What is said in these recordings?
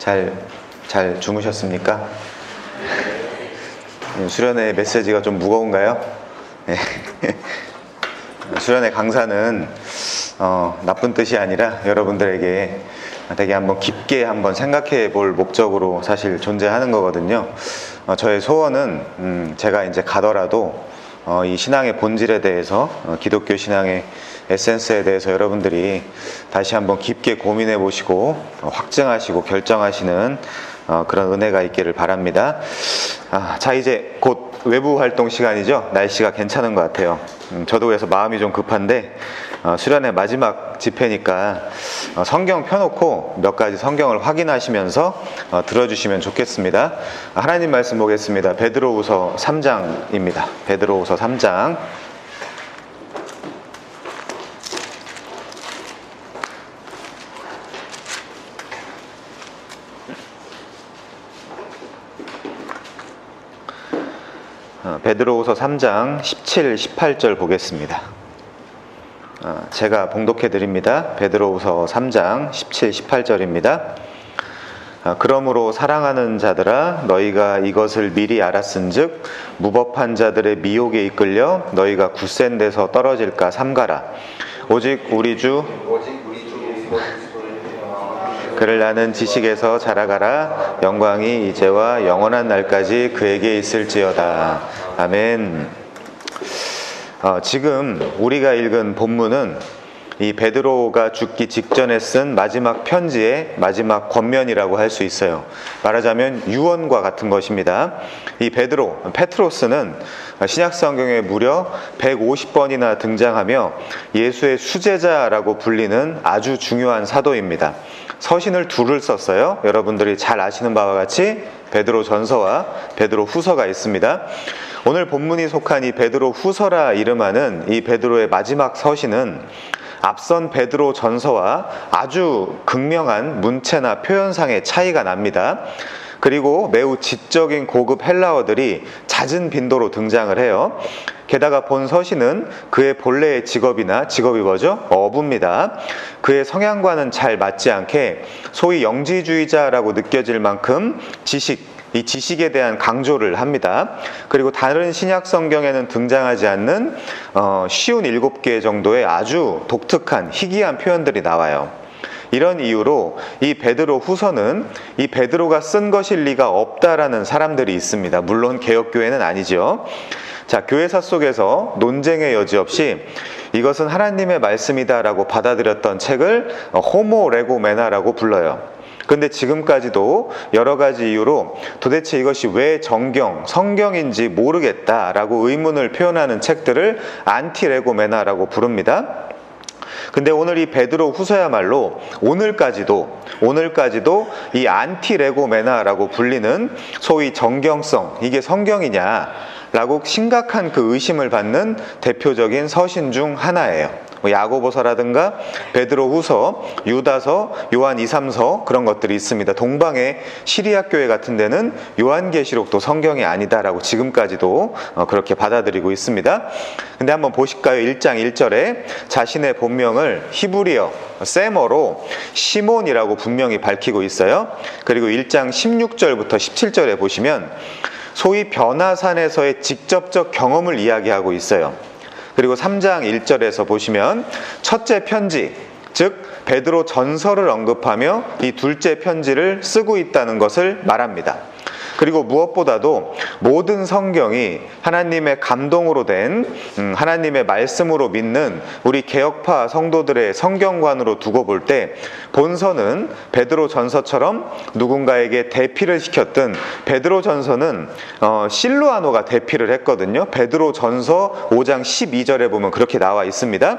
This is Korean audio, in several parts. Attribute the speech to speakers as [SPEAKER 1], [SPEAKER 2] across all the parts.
[SPEAKER 1] 잘 주무셨습니까? 수련회 메시지가 좀 무거운가요? 네. 수련회 강사는 나쁜 뜻이 아니라 여러분들에게 되게 한번 깊게 한번 생각해 볼 목적으로 사실 존재하는 거거든요. 저의 소원은 제가 이제 가더라도 이 신앙의 본질에 대해서, 기독교 신앙의 에센스에 대해서 여러분들이 다시 한번 깊게 고민해 보시고 확증하시고 결정하시는 그런 은혜가 있기를 바랍니다. 자, 이제 곧 외부 활동 시간이죠. 날씨가 괜찮은 것 같아요. 저도 그래서 마음이 좀 급한데 수련회 마지막 집회니까 성경 펴놓고 몇 가지 성경을 확인하시면서 들어주시면 좋겠습니다. 하나님 말씀 보겠습니다. 베드로후서 3장입니다. 베드로후서 3장. 베드로후서 3장 17, 18절 보겠습니다. 제가 봉독해 드립니다. 베드로후서 3장 17, 18절입니다. 그러므로 사랑하는 자들아, 너희가 이것을 미리 알았은즉 무법한 자들의 미혹에 이끌려 너희가 굳센 데서 떨어질까 삼가라. 오직 우리 주 그를 아는 지식에서 자라가라. 영광이 이제와 영원한 날까지 그에게 있을지어다. 아멘. 지금 우리가 읽은 본문은 이 베드로가 죽기 직전에 쓴 마지막 편지의 마지막 권면이라고 할 수 있어요. 말하자면 유언과 같은 것입니다. 이 페트로스는 신약성경에 무려 150번이나 등장하며 예수의 수제자라고 불리는 아주 중요한 사도입니다. 서신을 둘을 썼어요. 여러분들이 잘 아시는 바와 같이 베드로 전서와 베드로 후서가 있습니다. 오늘 본문이 속한 이 베드로 후서라 이름하는 이 베드로의 마지막 서신은 앞선 베드로 전서와 아주 극명한 문체나 표현상의 차이가 납니다. 그리고 매우 지적인 고급 헬라어들이 잦은 빈도로 등장을 해요. 게다가 본 서신은 그의 본래의 직업이 뭐죠? 어부입니다. 그의 성향과는 잘 맞지 않게 소위 영지주의자라고 느껴질 만큼 이 지식에 대한 강조를 합니다. 그리고 다른 신약 성경에는 등장하지 않는 쉬운 7개 정도의 아주 독특한 희귀한 표현들이 나와요. 이런 이유로 이 베드로 후서는 이 베드로가 쓴 것일 리가 없다라는 사람들이 있습니다. 물론 개혁교회는 아니죠. 자, 교회사 속에서 논쟁의 여지 없이 이것은 하나님의 말씀이다라고 받아들였던 책을 호모 레고메나라고 불러요. 근데 지금까지도 여러 가지 이유로 도대체 이것이 왜 성경인지 모르겠다라고 의문을 표현하는 책들을 안티레고메나라고 부릅니다. 근데 오늘 이 베드로 후서야말로 오늘까지도 이 안티레고메나라고 불리는 소위 정경성, 이게 성경이냐 라고 심각한 그 의심을 받는 대표적인 서신 중 하나예요. 야고보서라든가 베드로 후서, 유다서, 요한 2, 3서 그런 것들이 있습니다. 동방의 시리아 교회 같은 데는 요한계시록도 성경이 아니다라고 지금까지도 그렇게 받아들이고 있습니다. 근데 한번 보실까요? 1장 1절에 자신의 본명을 히브리어 세머로 시몬이라고 분명히 밝히고 있어요. 그리고 1장 16절부터 17절에 보시면 소위 변화산에서의 직접적 경험을 이야기하고 있어요. 그리고 3장 1절에서 보시면 첫째 편지, 즉 베드로 전서를 언급하며 이 둘째 편지를 쓰고 있다는 것을 말합니다. 그리고 무엇보다도 모든 성경이 하나님의 감동으로 된 하나님의 말씀으로 믿는 우리 개혁파 성도들의 성경관으로 두고 볼 때 본서는 베드로 전서처럼 누군가에게 대피를 시켰든 베드로 전서는 실루아노가 대피를 했거든요. 베드로 전서 5장 12절에 보면 그렇게 나와 있습니다.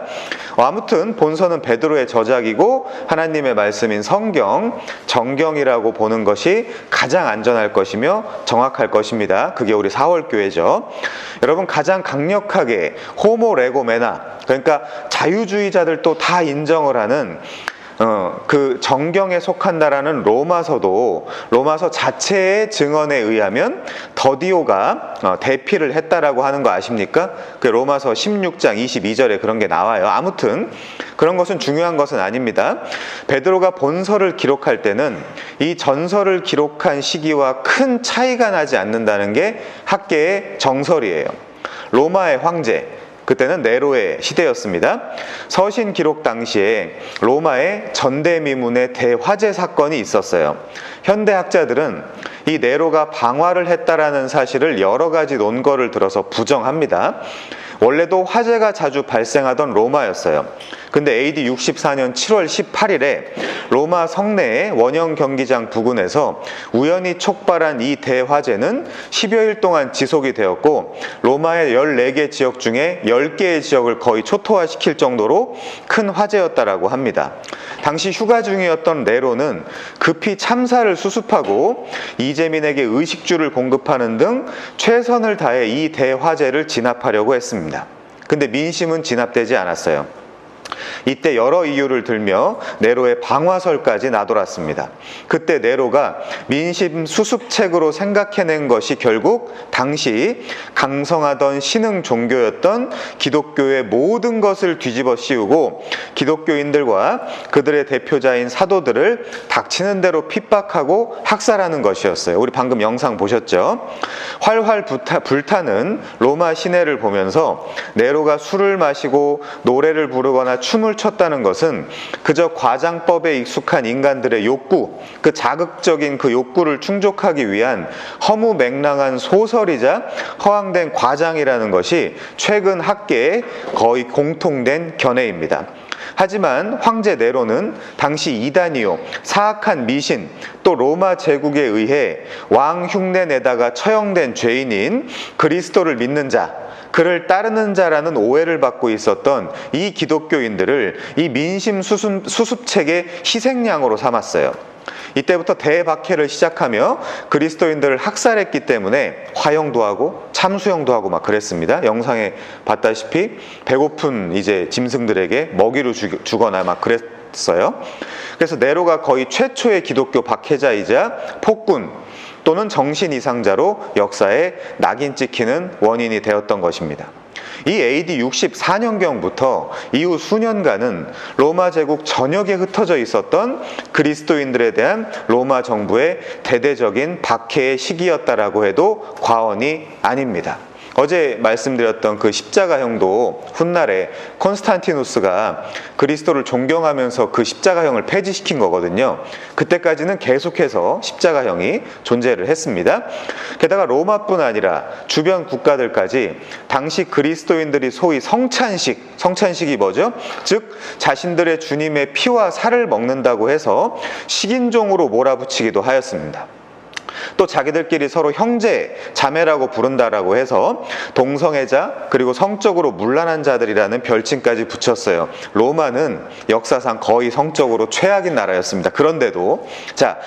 [SPEAKER 1] 아무튼 본서는 베드로의 저작이고 하나님의 말씀인 성경, 정경이라고 보는 것이 가장 안전할 것이며 정확할 것입니다. 그게 우리 4월 교회죠. 여러분, 가장 강력하게 호모 레고메나, 그러니까 자유주의자들도 다 인정을 하는 그 정경에 속한다라는 로마서 자체의 증언에 의하면 더디오가 대피를 했다라고 하는 거 아십니까? 그 로마서 16장 22절에 그런 게 나와요. 아무튼 그런 것은 중요한 것은 아닙니다. 베드로가 본서를 기록할 때는 이 전서를 기록한 시기와 큰 차이가 나지 않는다는 게 학계의 정설이에요. 로마의 황제, 그때는 네로의 시대였습니다. 서신 기록 당시에 로마의 전대미문의 대화재 사건이 있었어요. 현대 학자들은 이 네로가 방화를 했다라는 사실을 여러 가지 논거를 들어서 부정합니다. 원래도 화재가 자주 발생하던 로마였어요. 근데 AD 64년 7월 18일에 로마 성내의 원형 경기장 부근에서 우연히 촉발한 이 대화재는 10여일 동안 지속이 되었고 로마의 14개 지역 중에 10개의 지역을 거의 초토화시킬 정도로 큰 화재였다라고 합니다. 당시 휴가 중이었던 네로는 급히 참사를 수습하고 이재민에게 의식주를 공급하는 등 최선을 다해 이 대화재를 진압하려고 했습니다. 근데 민심은 진압되지 않았어요. 이때 여러 이유를 들며 네로의 방화설까지 나돌았습니다. 그때 네로가 민심 수습책으로 생각해낸 것이 결국 당시 강성하던 신흥 종교였던 기독교의 모든 것을 뒤집어 씌우고 기독교인들과 그들의 대표자인 사도들을 닥치는 대로 핍박하고 학살하는 것이었어요. 우리 방금 영상 보셨죠? 활활 불타는 로마 시내를 보면서 네로가 술을 마시고 노래를 부르거나 춤을 췄다는 것은 그저 과장법에 익숙한 인간들의 욕구, 그 자극적인 그 욕구를 충족하기 위한 허무맹랑한 소설이자 허황된 과장이라는 것이 최근 학계에 거의 공통된 견해입니다. 하지만 황제 네로는 당시 이단이요, 사악한 미신, 또 로마 제국에 의해 왕 흉내 내다가 처형된 죄인인 그리스도를 믿는 자, 그를 따르는 자라는 오해를 받고 있었던 이 기독교인들을 이 민심 수습책의 희생양으로 삼았어요. 이때부터 대박해를 시작하며 그리스도인들을 학살했기 때문에 화형도 하고 참수형도 하고 막 그랬습니다. 영상에 봤다시피 배고픈 이제 짐승들에게 먹이를 주거나 막 그랬어요. 그래서 네로가 거의 최초의 기독교 박해자이자 폭군 또는 정신 이상자로 역사에 낙인 찍히는 원인이 되었던 것입니다. 이 AD 64년경부터 이후 수년간은 로마 제국 전역에 흩어져 있었던 그리스도인들에 대한 로마 정부의 대대적인 박해의 시기였다라고 해도 과언이 아닙니다. 어제 말씀드렸던 그 십자가형도 훗날에 콘스탄티누스가 그리스도를 존경하면서 그 십자가형을 폐지시킨 거거든요. 그때까지는 계속해서 십자가형이 존재를 했습니다. 게다가 로마뿐 아니라 주변 국가들까지 당시 그리스도인들이 소위 성찬식이 뭐죠? 즉 자신들의 주님의 피와 살을 먹는다고 해서 식인종으로 몰아붙이기도 하였습니다. 또 자기들끼리 서로 형제, 자매라고 부른다라고 해서 동성애자 그리고 성적으로 문란한 자들이라는 별칭까지 붙였어요. 로마는 역사상 거의 성적으로 최악인 나라였습니다. 그런데도 자,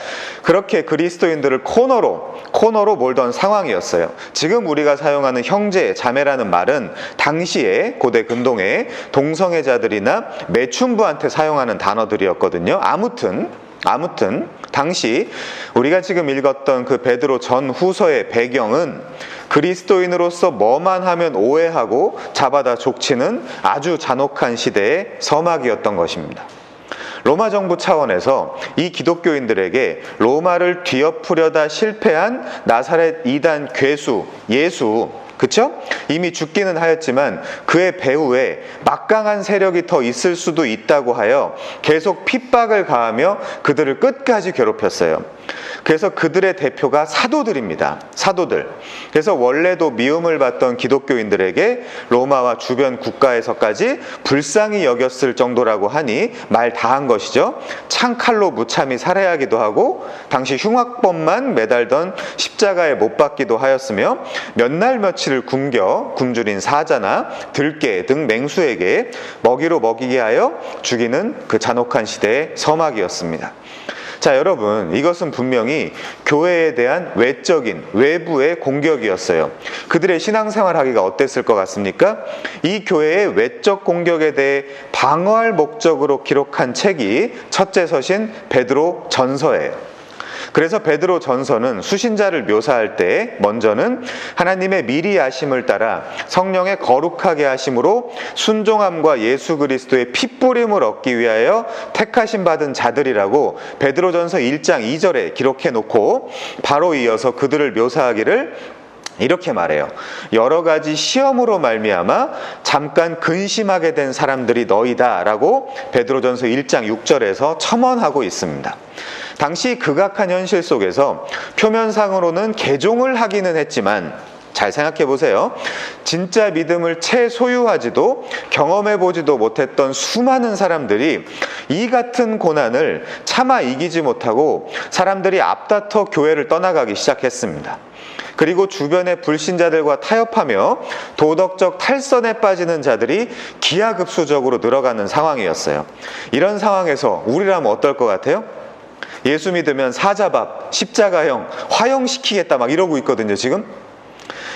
[SPEAKER 1] 그렇게 그리스도인들을 코너로 몰던 상황이었어요. 지금 우리가 사용하는 형제, 자매라는 말은 당시에 고대 근동의 동성애자들이나 매춘부한테 사용하는 단어들이었거든요. 아무튼 당시 우리가 지금 읽었던 그 베드로 전후서의 배경은 그리스도인으로서 뭐만 하면 오해하고 잡아다 족치는 아주 잔혹한 시대의 서막이었던 것입니다. 로마 정부 차원에서 이 기독교인들에게 로마를 뒤엎으려다 실패한 나사렛 이단 괴수 예수, 그쵸? 이미 죽기는 하였지만 그의 배후에 막강한 세력이 더 있을 수도 있다고 하여 계속 핍박을 가하며 그들을 끝까지 괴롭혔어요. 그래서 그들의 대표가 사도들입니다. 사도들. 그래서 원래도 미움을 받던 기독교인들에게 로마와 주변 국가에서까지 불쌍히 여겼을 정도라고 하니 말 다한 것이죠. 창칼로 무참히 살해하기도 하고 당시 흉악범만 매달던 십자가에 못 박기도 하였으며 몇 날 며칠을 굶주린 사자나 들깨 등 맹수에게 먹이로 먹이게 하여 죽이는 그 잔혹한 시대의 서막이었습니다. 자, 여러분, 이것은 분명히 교회에 대한 외적인, 외부의 공격이었어요. 그들의 신앙생활 하기가 어땠을 것 같습니까? 이 교회의 외적 공격에 대해 방어할 목적으로 기록한 책이 첫째 서신 베드로 전서예요. 그래서 베드로 전서는 수신자를 묘사할 때 먼저는 하나님의 미리 아심을 따라 성령의 거룩하게 하심으로 순종함과 예수 그리스도의 핏부림을 얻기 위하여 택하심 받은 자들이라고 베드로 전서 1장 2절에 기록해 놓고 바로 이어서 그들을 묘사하기를 이렇게 말해요. 여러 가지 시험으로 말미암아 잠깐 근심하게 된 사람들이 너희다 라고 베드로전서 1장 6절에서 첨언하고 있습니다. 당시 극악한 현실 속에서 표면상으로는 개종을 하기는 했지만 잘 생각해 보세요. 진짜 믿음을 채 소유하지도 경험해 보지도 못했던 수많은 사람들이 이 같은 고난을 차마 이기지 못하고 사람들이 앞다퉈 교회를 떠나가기 시작했습니다. 그리고 주변의 불신자들과 타협하며 도덕적 탈선에 빠지는 자들이 기하급수적으로 늘어가는 상황이었어요. 이런 상황에서 우리라면 어떨 것 같아요? 예수 믿으면 사자밥, 십자가형, 화형시키겠다 막 이러고 있거든요, 지금.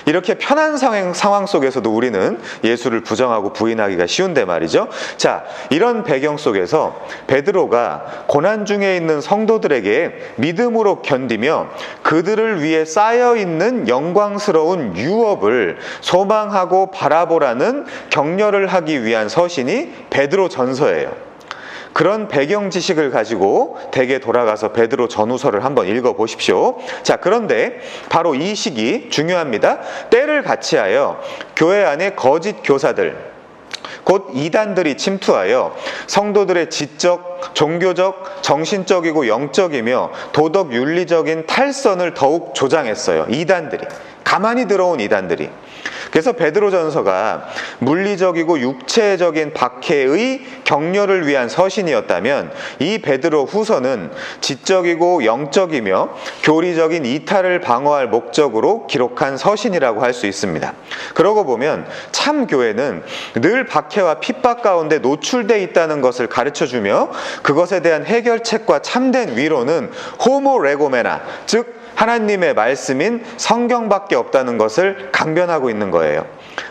[SPEAKER 1] 이렇게 편한 상황 속에서도 우리는 예수를 부정하고 부인하기가 쉬운데 말이죠. 자, 이런 배경 속에서 베드로가 고난 중에 있는 성도들에게 믿음으로 견디며 그들을 위해 쌓여있는 영광스러운 유업을 소망하고 바라보라는 격려를 하기 위한 서신이 베드로 전서예요. 그런 배경 지식을 가지고 댁에 돌아가서 베드로 전후서를 한번 읽어보십시오. 자, 그런데 바로 이 시기 중요합니다. 때를 같이하여 교회 안에 거짓 교사들, 곧 이단들이 침투하여 성도들의 지적, 종교적, 정신적이고 영적이며 도덕 윤리적인 탈선을 더욱 조장했어요. 이단들이. 가만히 들어온 이단들이. 그래서 베드로전서가 물리적이고 육체적인 박해의 격려를 위한 서신이었다면 이 베드로 후서는 지적이고 영적이며 교리적인 이탈을 방어할 목적으로 기록한 서신이라고 할 수 있습니다. 그러고 보면 참 교회는 늘 박해와 핍박 가운데 노출되어 있다는 것을 가르쳐주며 그것에 대한 해결책과 참된 위로는 호모 레고메나, 즉 하나님의 말씀인 성경밖에 없다는 것을 강변하고 있는 거예요.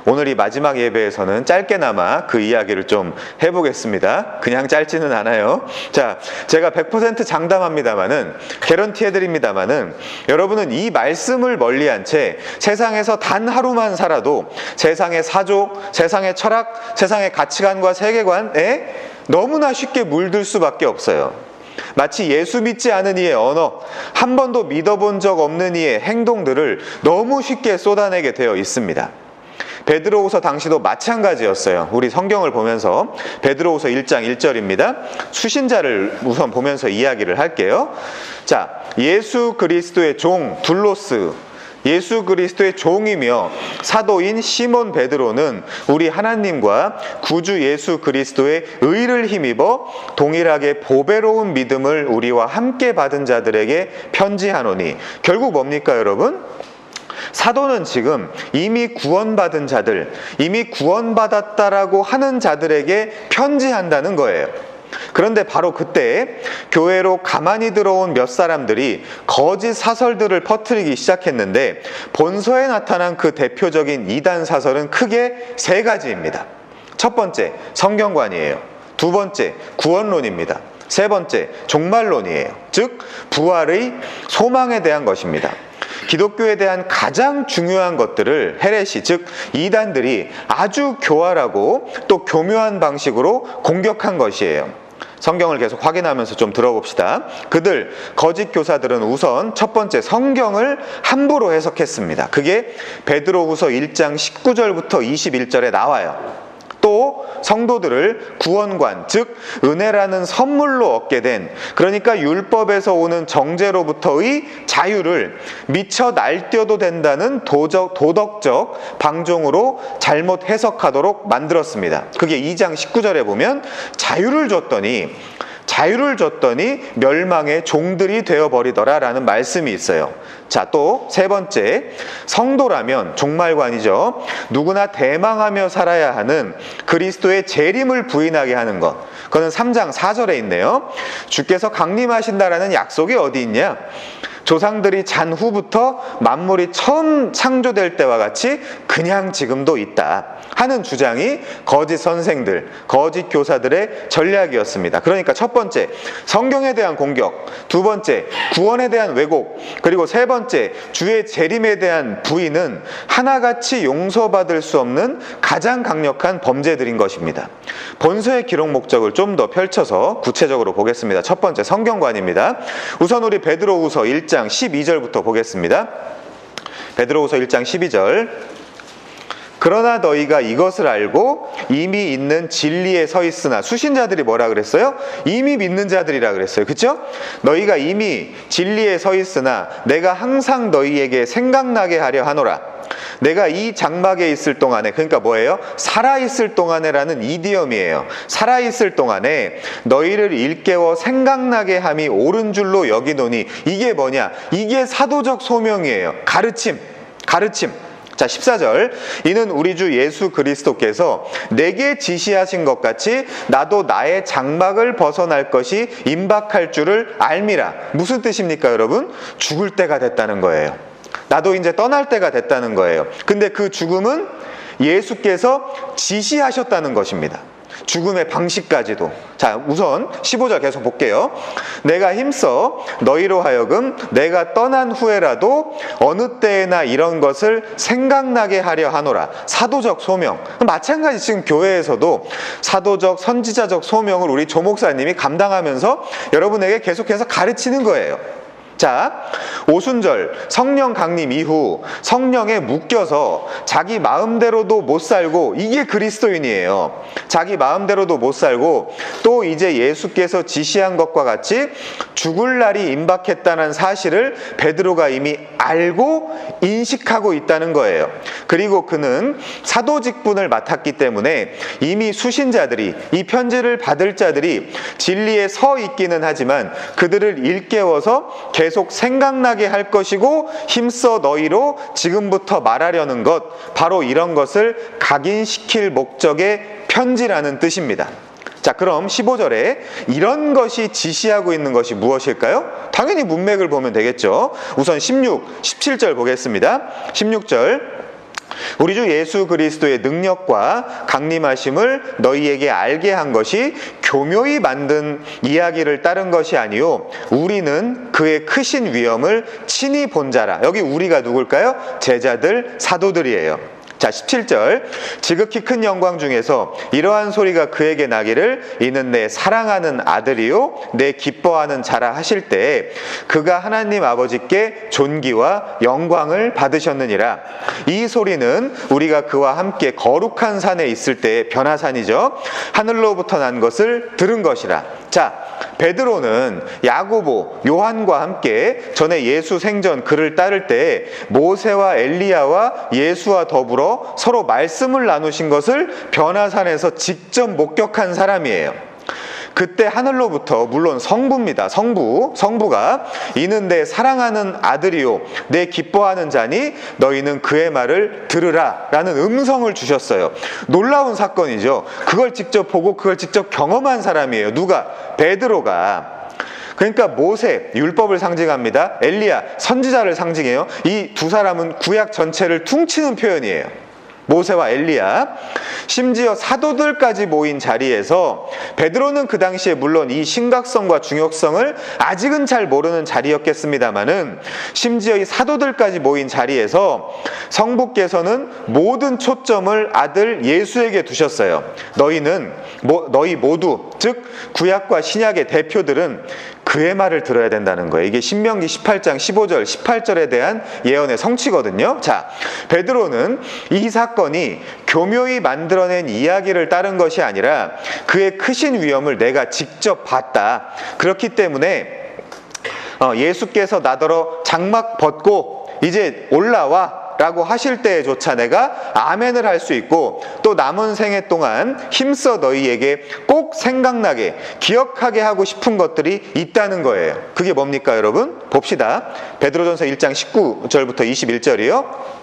[SPEAKER 1] 오늘 이 마지막 예배에서는 짧게나마 그 이야기를 좀 해보겠습니다. 그냥 짧지는 않아요. 자, 제가 100% 장담합니다마는, 개런티 해드립니다마는 여러분은 이 말씀을 멀리한 채 세상에서 단 하루만 살아도 세상의 사조, 세상의 철학, 세상의 가치관과 세계관에 너무나 쉽게 물들 수밖에 없어요. 마치 예수 믿지 않은 이의 언어, 한 번도 믿어본 적 없는 이의 행동들을 너무 쉽게 쏟아내게 되어 있습니다. 베드로후서 당시도 마찬가지였어요. 우리 성경을 보면서 베드로후서 1장 1절입니다. 수신자를 우선 보면서 이야기를 할게요. 자, 예수 그리스도의 종 둘로스, 예수 그리스도의 종이며 사도인 시몬 베드로는 우리 하나님과 구주 예수 그리스도의 의를 힘입어 동일하게 보배로운 믿음을 우리와 함께 받은 자들에게 편지하노니. 결국 뭡니까, 여러분? 사도는 지금 이미 구원받은 자들, 이미 구원받았다라고 하는 자들에게 편지한다는 거예요. 그런데 바로 그때 교회로 가만히 들어온 몇 사람들이 거짓 사설들을 퍼뜨리기 시작했는데 본서에 나타난 그 대표적인 이단 사설은 크게 세 가지입니다. 첫 번째, 성경관이에요. 두 번째, 구원론입니다. 세 번째, 종말론이에요. 즉 부활의 소망에 대한 것입니다. 기독교에 대한 가장 중요한 것들을 헤레시, 즉 이단들이 아주 교활하고 또 교묘한 방식으로 공격한 것이에요. 성경을 계속 확인하면서 좀 들어봅시다. 그들, 거짓 교사들은 우선 첫 번째 성경을 함부로 해석했습니다. 그게 베드로후서 1장 19절부터 21절에 나와요. 또 성도들을 구원관, 즉 은혜라는 선물로 얻게 된, 그러니까 율법에서 오는 정죄로부터의 자유를 미처 날뛰어도 된다는 도덕적 방종으로 잘못 해석하도록 만들었습니다. 그게 2장 19절에 보면 자유를 줬더니 자유를 줬더니 멸망의 종들이 되어버리더라 라는 말씀이 있어요. 자, 또 세 번째, 성도라면 종말관이죠. 누구나 대망하며 살아야 하는 그리스도의 재림을 부인하게 하는 것. 그거는 3장 4절에 있네요. 주께서 강림하신다라는 약속이 어디 있냐? 조상들이 잔 후부터 만물이 처음 창조될 때와 같이 그냥 지금도 있다 하는 주장이 거짓 선생들, 거짓 교사들의 전략이었습니다. 그러니까 첫 번째, 성경에 대한 공격, 두 번째, 구원에 대한 왜곡, 그리고 세 번째, 주의 재림에 대한 부인은 하나같이 용서받을 수 없는 가장 강력한 범죄들인 것입니다. 본서의 기록 목적을 좀 더 펼쳐서 구체적으로 보겠습니다. 첫 번째, 성경관입니다. 우선 우리 베드로후서 1장 12절부터 보겠습니다. 베드로후서 1장 12절. 그러나 너희가 이것을 알고 이미 있는 진리에 서 있으나, 수신자들이 뭐라 그랬어요? 이미 믿는 자들이라 그랬어요. 그렇죠? 너희가 이미 진리에 서 있으나 내가 항상 너희에게 생각나게 하려 하노라. 내가 이 장막에 있을 동안에, 그러니까 뭐예요? 살아있을 동안에라는 이디엄이에요. 살아있을 동안에 너희를 일깨워 생각나게 함이 옳은 줄로 여기노니, 이게 뭐냐? 이게 사도적 소명이에요. 가르침. 자, 14절. 이는 우리 주 예수 그리스도께서 내게 지시하신 것 같이 나도 나의 장막을 벗어날 것이 임박할 줄을 알미라. 무슨 뜻입니까, 여러분? 죽을 때가 됐다는 거예요. 나도 이제 떠날 때가 됐다는 거예요. 근데 그 죽음은 예수께서 지시하셨다는 것입니다. 죽음의 방식까지도. 자, 우선 15절 계속 볼게요. 내가 힘써 너희로 하여금 내가 떠난 후에라도 어느 때에나 이런 것을 생각나게 하려 하노라. 사도적 소명. 마찬가지 지금 교회에서도 사도적 선지자적 소명을 우리 조 목사님이 감당하면서 여러분에게 계속해서 가르치는 거예요. 자, 오순절 성령 강림 이후 성령에 묶여서 자기 마음대로도 못 살고, 이게 그리스도인이에요. 자기 마음대로도 못 살고 또 이제 예수께서 지시한 것과 같이 죽을 날이 임박했다는 사실을 베드로가 이미 알고 인식하고 있다는 거예요. 그리고 그는 사도 직분을 맡았기 때문에 이미 수신자들이, 이 편지를 받을 자들이 진리에 서 있기는 하지만 그들을 일깨워서 계속 생각나게 할 것이고, 힘써 너희로 지금부터 말하려는 것, 바로 이런 것을 각인시킬 목적의 편지라는 뜻입니다. 자, 그럼 15절에 이런 것이 지시하고 있는 것이 무엇일까요? 당연히 문맥을 보면 되겠죠. 우선 16, 17절 보겠습니다. 16절. 우리 주 예수 그리스도의 능력과 강림하심을 너희에게 알게 한 것이 교묘히 만든 이야기를 따른 것이 아니요 우리는 그의 크신 위엄을 친히 본 자라. 여기 우리가 누굴까요? 제자들, 사도들이에요. 자, 17절. 지극히 큰 영광 중에서 이러한 소리가 그에게 나기를 이는 내 사랑하는 아들이요 내 기뻐하는 자라 하실 때 그가 하나님 아버지께 존귀와 영광을 받으셨느니라. 이 소리는 우리가 그와 함께 거룩한 산에 있을 때의 변화산이죠. 하늘로부터 난 것을 들은 것이라. 자, 베드로는 야고보, 요한과 함께 전에 예수 생전 그를 따를 때 모세와 엘리야와 예수와 더불어 서로 말씀을 나누신 것을 변화산에서 직접 목격한 사람이에요. 그때 하늘로부터, 물론 성부입니다. 성부가 이는 내 사랑하는 아들이요 내 기뻐하는 자니 너희는 그의 말을 들으라 라는 음성을 주셨어요. 놀라운 사건이죠. 그걸 직접 보고 그걸 직접 경험한 사람이에요. 누가? 베드로가. 그러니까 모세, 율법을 상징합니다. 엘리야, 선지자를 상징해요. 이 두 사람은 구약 전체를 퉁치는 표현이에요. 모세와 엘리야, 심지어 사도들까지 모인 자리에서 베드로는 그 당시에 물론 이 심각성과 중요성을 아직은 잘 모르는 자리였겠습니다마는 심지어 이 사도들까지 모인 자리에서 성부께서는 모든 초점을 아들 예수에게 두셨어요. 너희 모두, 즉 구약과 신약의 대표들은 그의 말을 들어야 된다는 거예요. 이게 신명기 18장 15절 18절에 대한 예언의 성취거든요. 자, 베드로는 이 사건이 교묘히 만들어낸 이야기를 따른 것이 아니라 그의 크신 위엄을 내가 직접 봤다. 그렇기 때문에 예수께서 나더러 장막 벗고 이제 올라와 라고 하실 때조차 내가 아멘을 할 수 있고, 또 남은 생애 동안 힘써 너희에게 꼭 생각나게 기억하게 하고 싶은 것들이 있다는 거예요. 그게 뭡니까 여러분? 봅시다. 베드로전서 1장 19절부터 21절이요.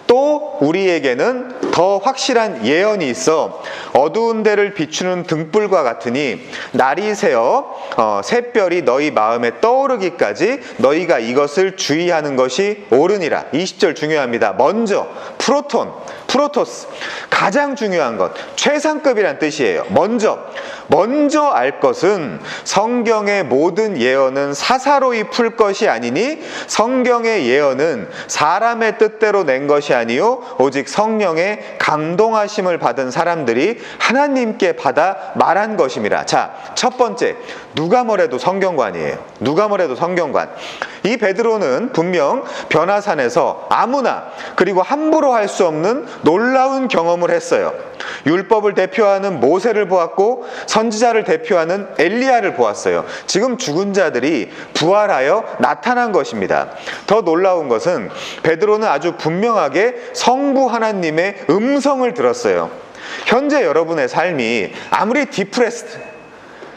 [SPEAKER 1] 또 우리에게는 더 확실한 예언이 있어 어두운 데를 비추는 등불과 같으니 날이 새어 샛별이 너희 마음에 떠오르기까지 너희가 이것을 주의하는 것이 옳으니라. 20절 중요합니다. 먼저 프로토스, 가장 중요한 것, 최상급이란 뜻이에요. 먼저 알 것은 성경의 모든 예언은 사사로이 풀 것이 아니니 성경의 예언은 사람의 뜻대로 낸 것이 아니요 오직 성령의 감동하심을 받은 사람들이 하나님께 받아 말한 것임이라. 자, 첫 번째, 누가 뭐래도 성경관이에요. 누가 뭐래도 성경관. 이 베드로는 분명 변화산에서 아무나 그리고 함부로 할 수 없는 놀라운 경험을 했어요. 율법을 대표하는 모세를 보았고 선지자를 대표하는 엘리야를 보았어요. 지금 죽은 자들이 부활하여 나타난 것입니다. 더 놀라운 것은 베드로는 아주 분명하게 성부 하나님의 음성을 들었어요. 현재 여러분의 삶이 아무리 디프레스드,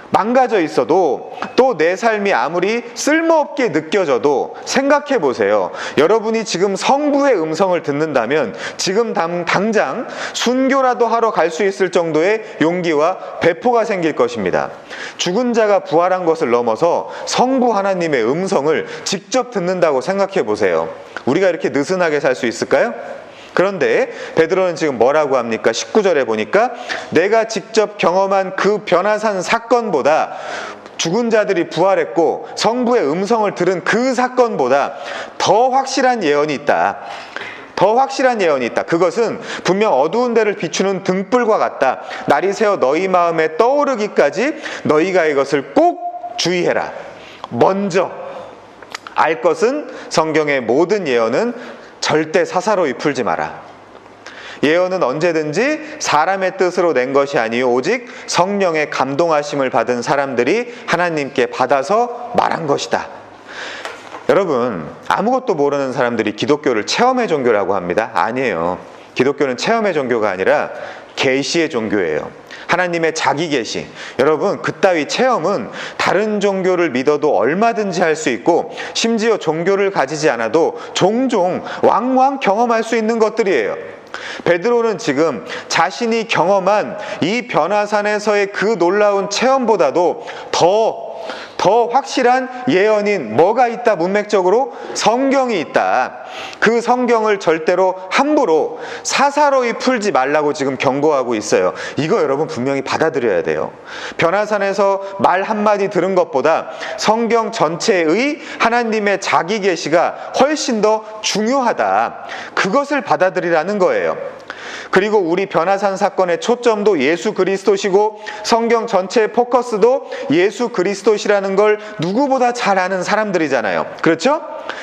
[SPEAKER 1] 망가져 있어도, 또 내 삶이 아무리 쓸모없게 느껴져도 생각해 보세요. 여러분이 지금 성부의 음성을 듣는다면 지금 당장 순교라도 하러 갈 수 있을 정도의 용기와 배포가 생길 것입니다. 죽은 자가 부활한 것을 넘어서 성부 하나님의 음성을 직접 듣는다고 생각해 보세요. 우리가 이렇게 느슨하게 살 수 있을까요? 그런데 베드로는 지금 뭐라고 합니까? 19절에 보니까 내가 직접 경험한 그 변화산 사건보다, 죽은 자들이 부활했고 성부의 음성을 들은 그 사건보다 더 확실한 예언이 있다. 더 확실한 예언이 있다. 그것은 분명 어두운 데를 비추는 등불과 같다. 날이 새어 너희 마음에 떠오르기까지 너희가 이것을 꼭 주의해라. 먼저 알 것은 성경의 모든 예언은 절대 사사로이 풀지 마라. 예언은 언제든지 사람의 뜻으로 낸 것이 아니요 오직 성령의 감동하심을 받은 사람들이 하나님께 받아서 말한 것이다. 여러분, 아무것도 모르는 사람들이 기독교를 체험의 종교라고 합니다. 아니에요. 기독교는 체험의 종교가 아니라 계시의 종교예요. 하나님의 자기 계시. 여러분, 그따위 체험은 다른 종교를 믿어도 얼마든지 할 수 있고, 심지어 종교를 가지지 않아도 종종 왕왕 경험할 수 있는 것들이에요. 베드로는 지금 자신이 경험한 이 변화산에서의 그 놀라운 체험보다도 더 확실한 예언인 뭐가 있다? 문맥적으로 성경이 있다. 그 성경을 절대로 함부로 사사로이 풀지 말라고 지금 경고하고 있어요. 이거 여러분 분명히 받아들여야 돼요. 변화산에서 말 한마디 들은 것보다 성경 전체의 하나님의 자기 계시가 훨씬 더 중요하다. 그것을 받아들이라는 거예요. 그리고 우리 변화산 사건의 초점도 예수 그리스도시고 성경 전체의 포커스도 예수 그리스도시라는 걸 누구보다 잘 아는 사람들이잖아요. 그렇죠?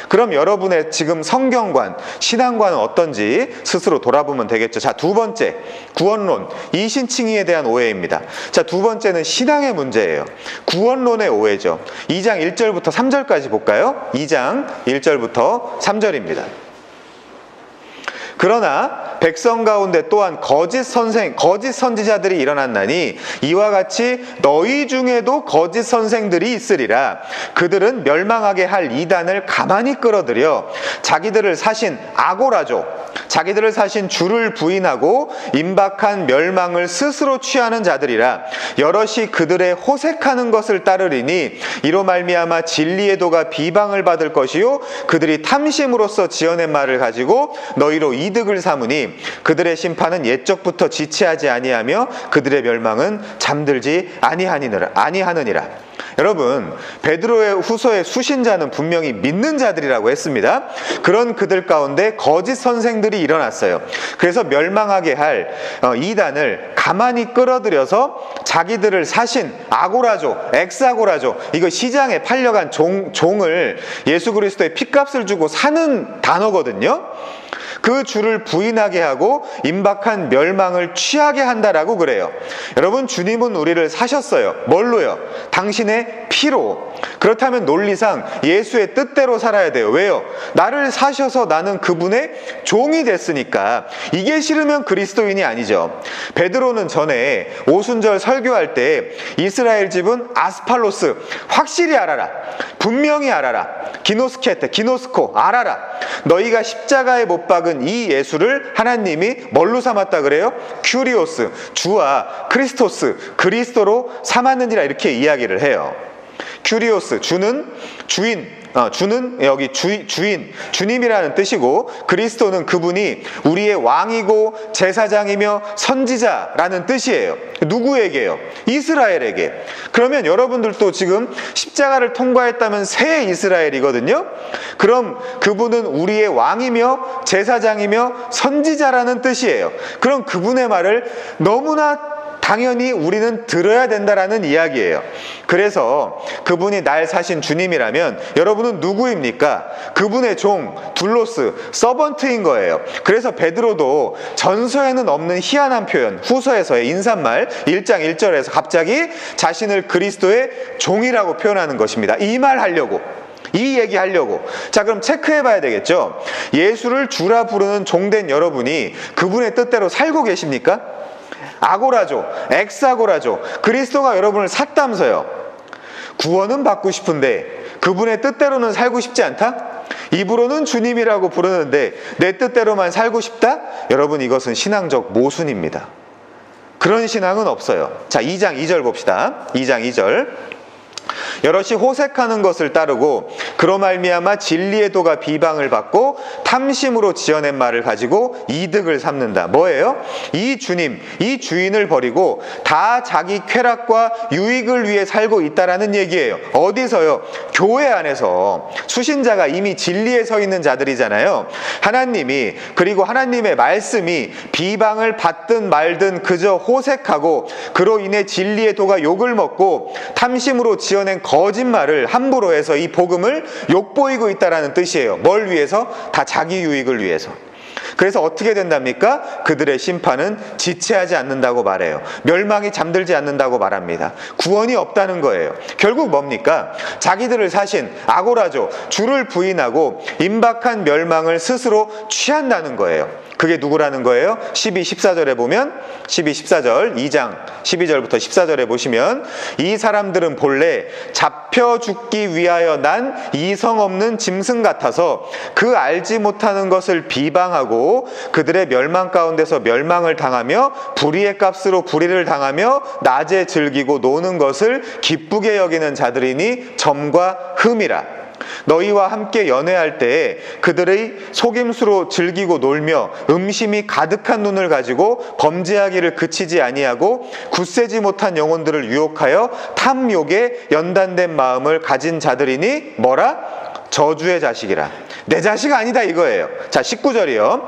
[SPEAKER 1] 그럼 여러분의 지금 성경관, 신앙관은 어떤지 스스로 돌아보면 되겠죠. 자, 두 번째, 구원론, 이신칭의에 대한 오해입니다. 자, 두 번째는 신앙의 문제예요. 구원론의 오해죠. 2장 1절부터 3절까지 볼까요? 2장 1절부터 3절입니다. 그러나 백성 가운데 또한 거짓 선지자들이 일어났나니 이와 같이 너희 중에도 거짓 선생들이 있으리라. 그들은 멸망하게 할 이단을 가만히 끌어들여 자기들을 사신 아고라죠. 자기들을 사신 주를 부인하고 임박한 멸망을 스스로 취하는 자들이라. 여럿이 그들의 호색하는 것을 따르리니 이로 말미암아 진리의 도가 비방을 받을 것이요 그들이 탐심으로써 지어낸 말을 가지고 너희로 이득을 삼으니 그들의 심판은 옛적부터 지체하지 아니하며 그들의 멸망은 잠들지 아니하느니라. 여러분, 베드로의 후서의 수신자는 분명히 믿는 자들이라고 했습니다. 그런 그들 가운데 거짓 선생들이 일어났어요. 그래서 멸망하게 할 이단을 가만히 끌어들여서 자기들을 사신 아고라죠, 엑사고라죠. 이거 시장에 팔려간 종을 예수 그리스도의 핏값을 주고 사는 단어거든요. 그 주를 부인하게 하고 임박한 멸망을 취하게 한다라고 그래요. 여러분, 주님은 우리를 사셨어요. 뭘로요? 당신의 피로. 그렇다면 논리상 예수의 뜻대로 살아야 돼요. 왜요? 나를 사셔서 나는 그분의 종이 됐으니까. 이게 싫으면 그리스도인이 아니죠. 베드로는 전에 오순절 설교할 때 이스라엘 집은 아스팔로스, 확실히 알아라, 분명히 알아라, 기노스케테, 기노스코, 알아라, 너희가 십자가에 못 박은 이 예수를 하나님이 뭘로 삼았다 그래요? 큐리오스, 주와 크리스토스, 그리스도로 삼았느니라, 이렇게 이야기를 해요. 큐리오스, 주는 주인, 주는 여기 주인, 주님이라는 뜻이고, 그리스도는 그분이 우리의 왕이고 제사장이며 선지자라는 뜻이에요. 누구에게요? 이스라엘에게. 그러면 여러분들도 지금 십자가를 통과했다면 새 이스라엘이거든요. 그럼 그분은 우리의 왕이며 제사장이며 선지자라는 뜻이에요. 그럼 그분의 말을 너무나 당연히 우리는 들어야 된다라는 이야기예요. 그래서 그분이 날 사신 주님이라면 여러분은 누구입니까? 그분의 종, 둘로스, 서번트인 거예요. 그래서 베드로도 전서에는 없는 희한한 표현, 후서에서의 인사말 1장 1절에서 갑자기 자신을 그리스도의 종이라고 표현하는 것입니다. 이 말 하려고, 이 얘기 하려고. 자, 그럼 체크해 봐야 되겠죠. 예수를 주라 부르는 종된 여러분이 그분의 뜻대로 살고 계십니까? 아고라죠. 엑사고라죠. 그리스도가 여러분을 샀다면서요. 구원은 받고 싶은데 그분의 뜻대로는 살고 싶지 않다? 입으로는 주님이라고 부르는데 내 뜻대로만 살고 싶다? 여러분, 이것은 신앙적 모순입니다. 그런 신앙은 없어요. 자, 2장 2절 봅시다. 2장 2절. 여럿이 호색하는 것을 따르고 그로 말미암아 진리의 도가 비방을 받고 탐심으로 지어낸 말을 가지고 이득을 삼는다. 뭐예요? 이 주님, 이 주인을 버리고 다 자기 쾌락과 유익을 위해 살고 있다라는 얘기예요. 어디서요? 교회 안에서. 수신자가 이미 진리에 서 있는 자들이잖아요. 하나님이, 그리고 하나님의 말씀이 비방을 받든 말든 그저 호색하고 그로 인해 진리의 도가 욕을 먹고 탐심으로 지어낸 거짓말을 함부로 해서 이 복음을 욕보이고 있다라는 뜻이에요. 뭘 위해서? 다 자기 유익을 위해서. 그래서 어떻게 된답니까? 그들의 심판은 지체하지 않는다고 말해요. 멸망이 잠들지 않는다고 말합니다. 구원이 없다는 거예요. 결국 뭡니까? 자기들을 사신 아고라죠. 주를 부인하고 임박한 멸망을 스스로 취한다는 거예요. 그게 누구라는 거예요? 12, 14절에 보면 12, 14절 2장 12절부터 14절에 보시면 이 사람들은 본래 잡혀 죽기 위하여 난 이성 없는 짐승 같아서 그 알지 못하는 것을 비방하고 그들의 멸망 가운데서 멸망을 당하며 불의의 값으로 불의를 당하며 낮에 즐기고 노는 것을 기쁘게 여기는 자들이니 점과 흠이라. 너희와 함께 연회할 때에 그들의 속임수로 즐기고 놀며 음심이 가득한 눈을 가지고 범죄하기를 그치지 아니하고 굳세지 못한 영혼들을 유혹하여 탐욕에 연단된 마음을 가진 자들이니 뭐라? 저주의 자식이라. 내 자식 아니다 이거예요. 자, 19절이요.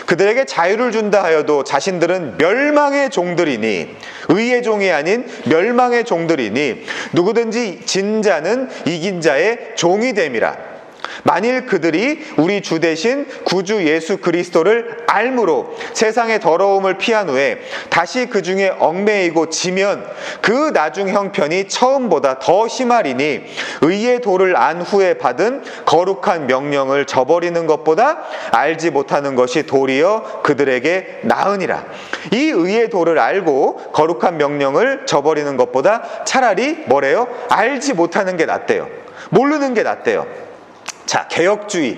[SPEAKER 1] 그들에게 자유를 준다 하여도 자신들은 멸망의 종들이니, 의의 종이 아닌 멸망의 종들이니 누구든지 진 자는 이긴 자의 종이 됨이라. 만일 그들이 우리 주 대신 구주 예수 그리스도를 알므로 세상의 더러움을 피한 후에 다시 그 중에 얽매이고 지면 그 나중 형편이 처음보다 더 심하리니 의의 도를 안 후에 받은 거룩한 명령을 저버리는 것보다 알지 못하는 것이 도리어 그들에게 나으니라. 이 의의 도를 알고 거룩한 명령을 저버리는 것보다 차라리 뭐래요? 알지 못하는 게 낫대요. 모르는 게 낫대요. 자, 개혁주의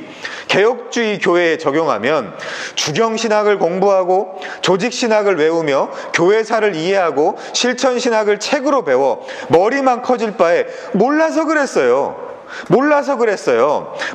[SPEAKER 1] 교회에 적용하면 주경신학을 공부하고 조직신학을 외우며 교회사를 이해하고 실천신학을 책으로 배워 머리만 커질 바에 몰라서 그랬어요.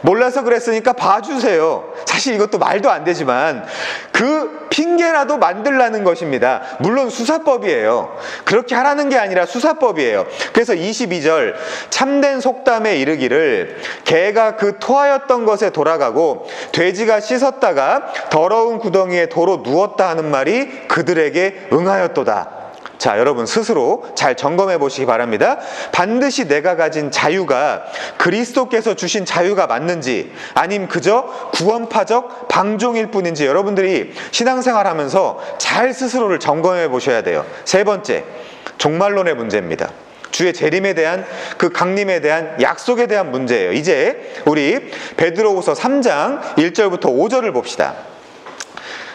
[SPEAKER 1] 몰라서 그랬으니까 봐주세요. 사실 이것도 말도 안 되지만 그 핑계라도 만들라는 것입니다. 물론 수사법이에요. 그렇게 하라는 게 아니라 수사법이에요. 그래서 22절 참된 속담에 이르기를 개가 그 토하였던 것에 돌아가고 돼지가 씻었다가 더러운 구덩이에 도로 누웠다 하는 말이 그들에게 응하였도다. 자, 여러분 스스로 잘 점검해 보시기 바랍니다. 반드시 내가 가진 자유가 그리스도께서 주신 자유가 맞는지, 아님 그저 구원파적 방종일 뿐인지 여러분들이 신앙생활 하면서 잘 스스로를 점검해 보셔야 돼요. 세 번째, 종말론의 문제입니다. 주의 재림에 대한 그 강림에 대한 약속에 대한 문제예요. 이제 우리 베드로후서 3장 1절부터 5절을 봅시다.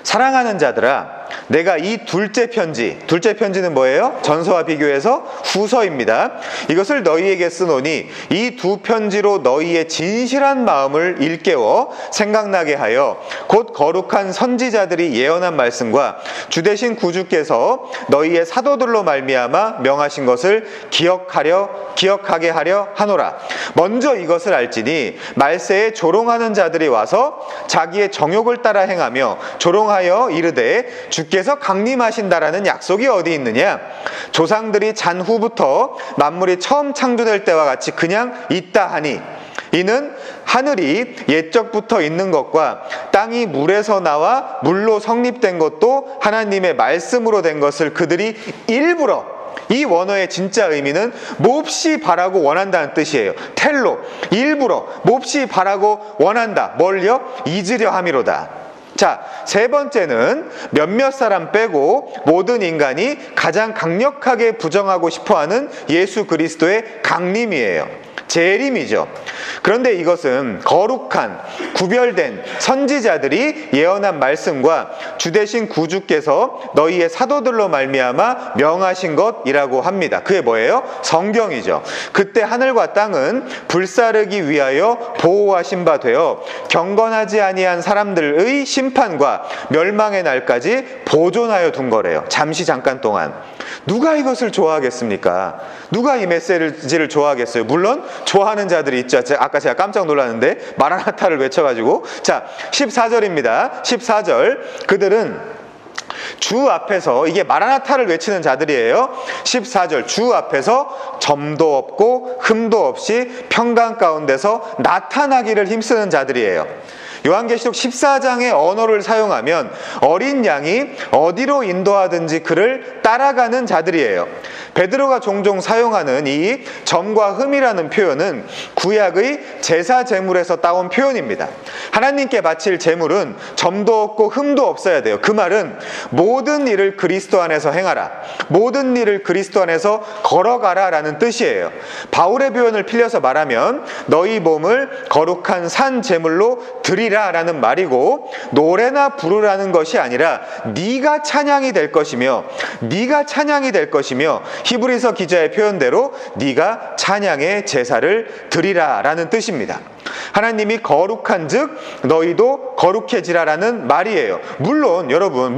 [SPEAKER 1] 사랑하는 자들아, 내가 이 둘째 편지는 뭐예요? 전서와 비교해서 후서입니다. 이것을 너희에게 쓰노니 이 두 편지로 너희의 진실한 마음을 일깨워 생각나게 하여 곧 거룩한 선지자들이 예언한 말씀과 주되신 구주께서 너희의 사도들로 말미암아 명하신 것을 기억하게 하려 하노라. 먼저 이것을 알지니 말세에 조롱하는 자들이 와서 자기의 정욕을 따라 행하며 조롱하여 이르되 주께서 강림하신다라는 약속이 어디 있느냐? 조상들이 잔 후부터 만물이 처음 창조될 때와 같이 그냥 있다 하니, 이는 하늘이 옛적부터 있는 것과 땅이 물에서 나와 물로 성립된 것도 하나님의 말씀으로 된 것을 그들이 일부러, 이 원어의 진짜 의미는 몹시 바라고 원한다는 뜻이에요. 텔로, 일부러 몹시 바라고 원한다. 뭘요? 잊으려 함이로다. 자, 세 번째는 몇몇 사람 빼고 모든 인간이 가장 강력하게 부정하고 싶어하는 예수 그리스도의 강림이에요. 재림이죠. 그런데 이것은 거룩한 구별된 선지자들이 예언한 말씀과 주되신 구주께서 너희의 사도들로 말미암아 명하신 것이라고 합니다. 그게 뭐예요? 성경이죠. 그때 하늘과 땅은 불사르기 위하여 보호하신 바 되어 경건하지 아니한 사람들의 심판과 멸망의 날까지 보존하여 둔 거래요. 잠깐 동안. 누가 이것을 좋아하겠습니까? 누가 이 메시지를 좋아하겠어요? 물론 좋아하는 자들이 있죠. 아까 제가 깜짝 놀랐는데 마라나타를 외쳐가지고. 자, 14절입니다. 14절. 그들은 주 앞에서, 이게 마라나타를 외치는 자들이에요. 14절, 주 앞에서 점도 없고 흠도 없이 평강 가운데서 나타나기를 힘쓰는 자들이에요. 요한계시록 14장의 언어를 사용하면 어린 양이 어디로 인도하든지 그를 따라가는 자들이에요. 베드로가 종종 사용하는 이 점과 흠이라는 표현은 구약의 제사 제물에서 따온 표현입니다. 하나님께 바칠 제물은 점도 없고 흠도 없어야 돼요. 그 말은 모든 일을 그리스도 안에서 행하라, 모든 일을 그리스도 안에서 걸어가라 라는 뜻이에요. 바울의 표현을 빌려서 말하면 너희 몸을 거룩한 산 제물로 드리라 라는 말이고, 노래나 부르라는 것이 아니라 네가 찬양이 될 것이며 히브리서 기자의 표현대로 네가 찬양의 제사를 드리라 라는 뜻입니다. 하나님이 거룩한 즉 너희도 거룩해지라 라는 말이에요. 물론 여러분,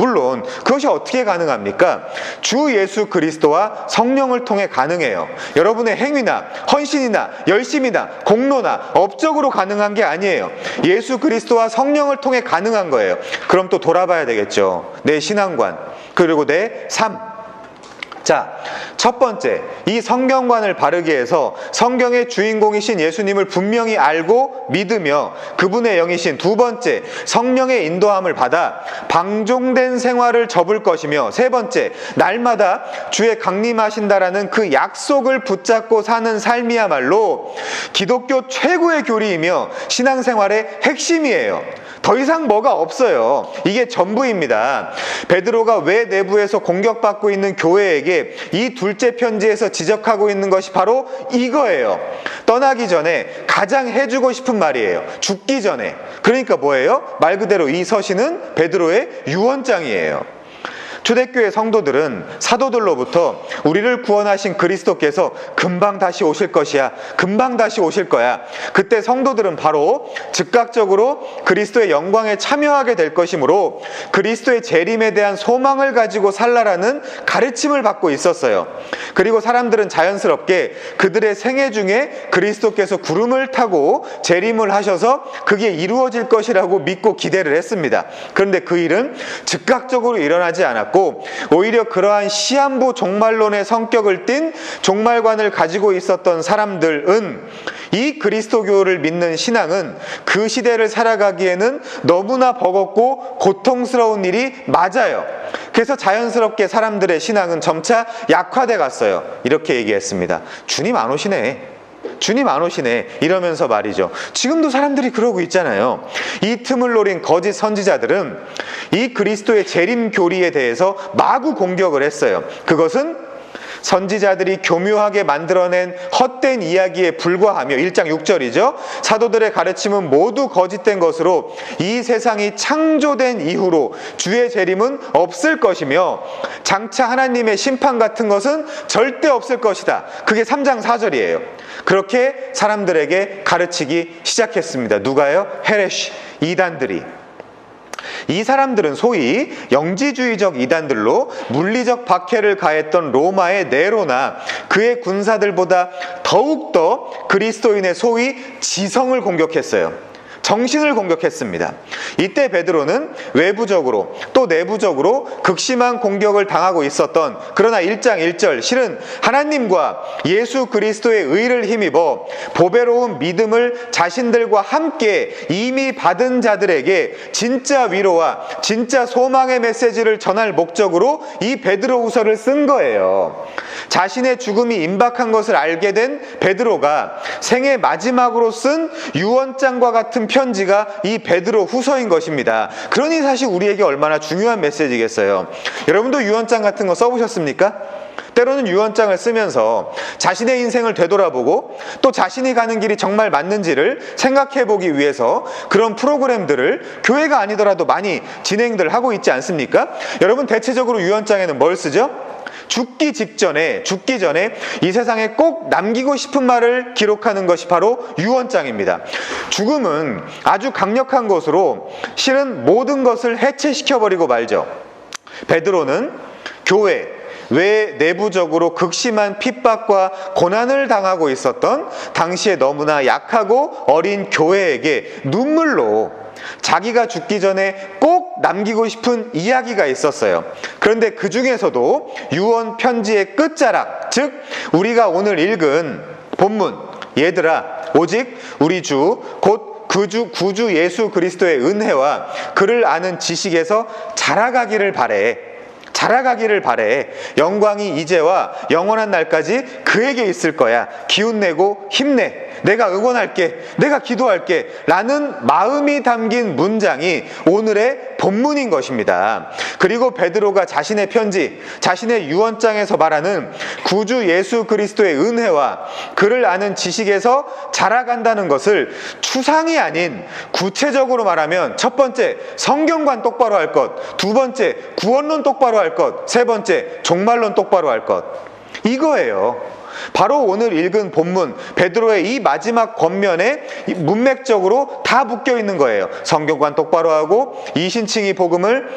[SPEAKER 1] 그것이 어떻게 가능합니까? 주 예수 그리스도와 성령을 통해 가능해요. 여러분의 행위나 헌신이나 열심이나 공로나 업적으로 가능한 게 아니에요. 예수 그리스도와 성령을 통해 가능한 거예요. 그럼 또 돌아봐야 되겠죠. 내 신앙관, 그리고 내 삶. 자, 첫 번째, 이 성경관을 바르게 해서 성경의 주인공이신 예수님을 분명히 알고 믿으며 그분의 영이신, 두 번째, 성령의 인도함을 받아 방종된 생활을 접을 것이며, 세 번째, 날마다 주의 강림하신다라는 그 약속을 붙잡고 사는 삶이야말로 기독교 최고의 교리이며 신앙생활의 핵심이에요. 더 이상 뭐가 없어요. 이게 전부입니다. 베드로가 왜 내부에서 공격받고 있는 교회에게 이 둘째 편지에서 지적하고 있는 것이 바로 이거예요. 떠나기 전에 가장 해주고 싶은 말이에요. 죽기 전에. 그러니까 뭐예요? 말 그대로 이 서신은 베드로의 유언장이에요. 초대교회 성도들은 사도들로부터 우리를 구원하신 그리스도께서 금방 다시 오실 것이야, 금방 다시 오실 거야, 그때 성도들은 바로 즉각적으로 그리스도의 영광에 참여하게 될 것이므로 그리스도의 재림에 대한 소망을 가지고 살라라는 가르침을 받고 있었어요. 그리고 사람들은 자연스럽게 그들의 생애 중에 그리스도께서 구름을 타고 재림을 하셔서 그게 이루어질 것이라고 믿고 기대를 했습니다. 그런데 그 일은 즉각적으로 일어나지 않았고, 오히려 그러한 시한부 종말론의 성격을 띤 종말관을 가지고 있었던 사람들은 이 그리스도교를 믿는 신앙은 그 시대를 살아가기에는 너무나 버겁고 고통스러운 일이 맞아요. 그래서 자연스럽게 사람들의 신앙은 점차 약화돼 갔어요. 이렇게 얘기했습니다. 주님 안 오시네. 주님 안 오시네. 이러면서 말이죠. 지금도 사람들이 그러고 있잖아요. 이 틈을 노린 거짓 선지자들은 이 그리스도의 재림 교리에 대해서 마구 공격을 했어요. 그것은 선지자들이 교묘하게 만들어낸 헛된 이야기에 불과하며 1장 6절이죠. 사도들의 가르침은 모두 거짓된 것으로 이 세상이 창조된 이후로 주의 재림은 없을 것이며 장차 하나님의 심판 같은 것은 절대 없을 것이다. 그게 3장 4절이에요. 그렇게 사람들에게 가르치기 시작했습니다. 누가요? 헤레시, 이단들이. 이 사람들은 소위 영지주의적 이단들로 물리적 박해를 가했던 로마의 네로나 그의 군사들보다 더욱더 그리스도인의 소위 지성을 공격했어요. 정신을 공격했습니다. 이때 베드로는 외부적으로 또 내부적으로 극심한 공격을 당하고 있었던, 그러나 1장 1절 실은 하나님과 예수 그리스도의 의를 힘입어 보배로운 믿음을 자신들과 함께 이미 받은 자들에게 진짜 위로와 진짜 소망의 메시지를 전할 목적으로 이 베드로후서를 쓴 거예요. 자신의 죽음이 임박한 것을 알게 된 베드로가 생애 마지막으로 쓴 유언장과 같은 편지가 이 베드로 후서인 것입니다. 그러니 사실 우리에게 얼마나 중요한 메시지겠어요. 여러분도 유언장 같은 거 써보셨습니까? 때로는 유언장을 쓰면서 자신의 인생을 되돌아보고 또 자신이 가는 길이 정말 맞는지를 생각해보기 위해서 그런 프로그램들을 교회가 아니더라도 많이 진행들 하고 있지 않습니까? 여러분, 대체적으로 유언장에는 뭘 쓰죠? 죽기 전에 이 세상에 꼭 남기고 싶은 말을 기록하는 것이 바로 유언장입니다. 죽음은 아주 강력한 것으로 실은 모든 것을 해체시켜버리고 말죠. 베드로는 교회 외 내부적으로 극심한 핍박과 고난을 당하고 있었던 당시에 너무나 약하고 어린 교회에게 눈물로 자기가 죽기 전에 꼭 남기고 싶은 이야기가 있었어요. 그런데 그 중에서도 유언 편지의 끝자락, 즉 우리가 오늘 읽은 본문, 얘들아 오직 우리 주 곧 구주 예수 그리스도의 은혜와 그를 아는 지식에서 자라가기를 바래. 영광이 이제와 영원한 날까지 그에게 있을 거야. 기운내고 힘내. 내가 응원할게. 내가 기도할게. 라는 마음이 담긴 문장이 오늘의 본문인 것입니다. 그리고 베드로가 자신의 편지, 자신의 유언장에서 말하는 구주 예수 그리스도의 은혜와 그를 아는 지식에서 자라간다는 것을 추상이 아닌 구체적으로 말하면 첫 번째, 성경관 똑바로 할 것. 두 번째, 구원론 똑바로 할 것. 세 번째, 종말론 똑바로 할 것. 이거예요. 바로 오늘 읽은 본문 베드로의 이 마지막 권면에 문맥적으로 다 묶여 있는 거예요. 성경관 똑바로 하고 이신칭의 복음을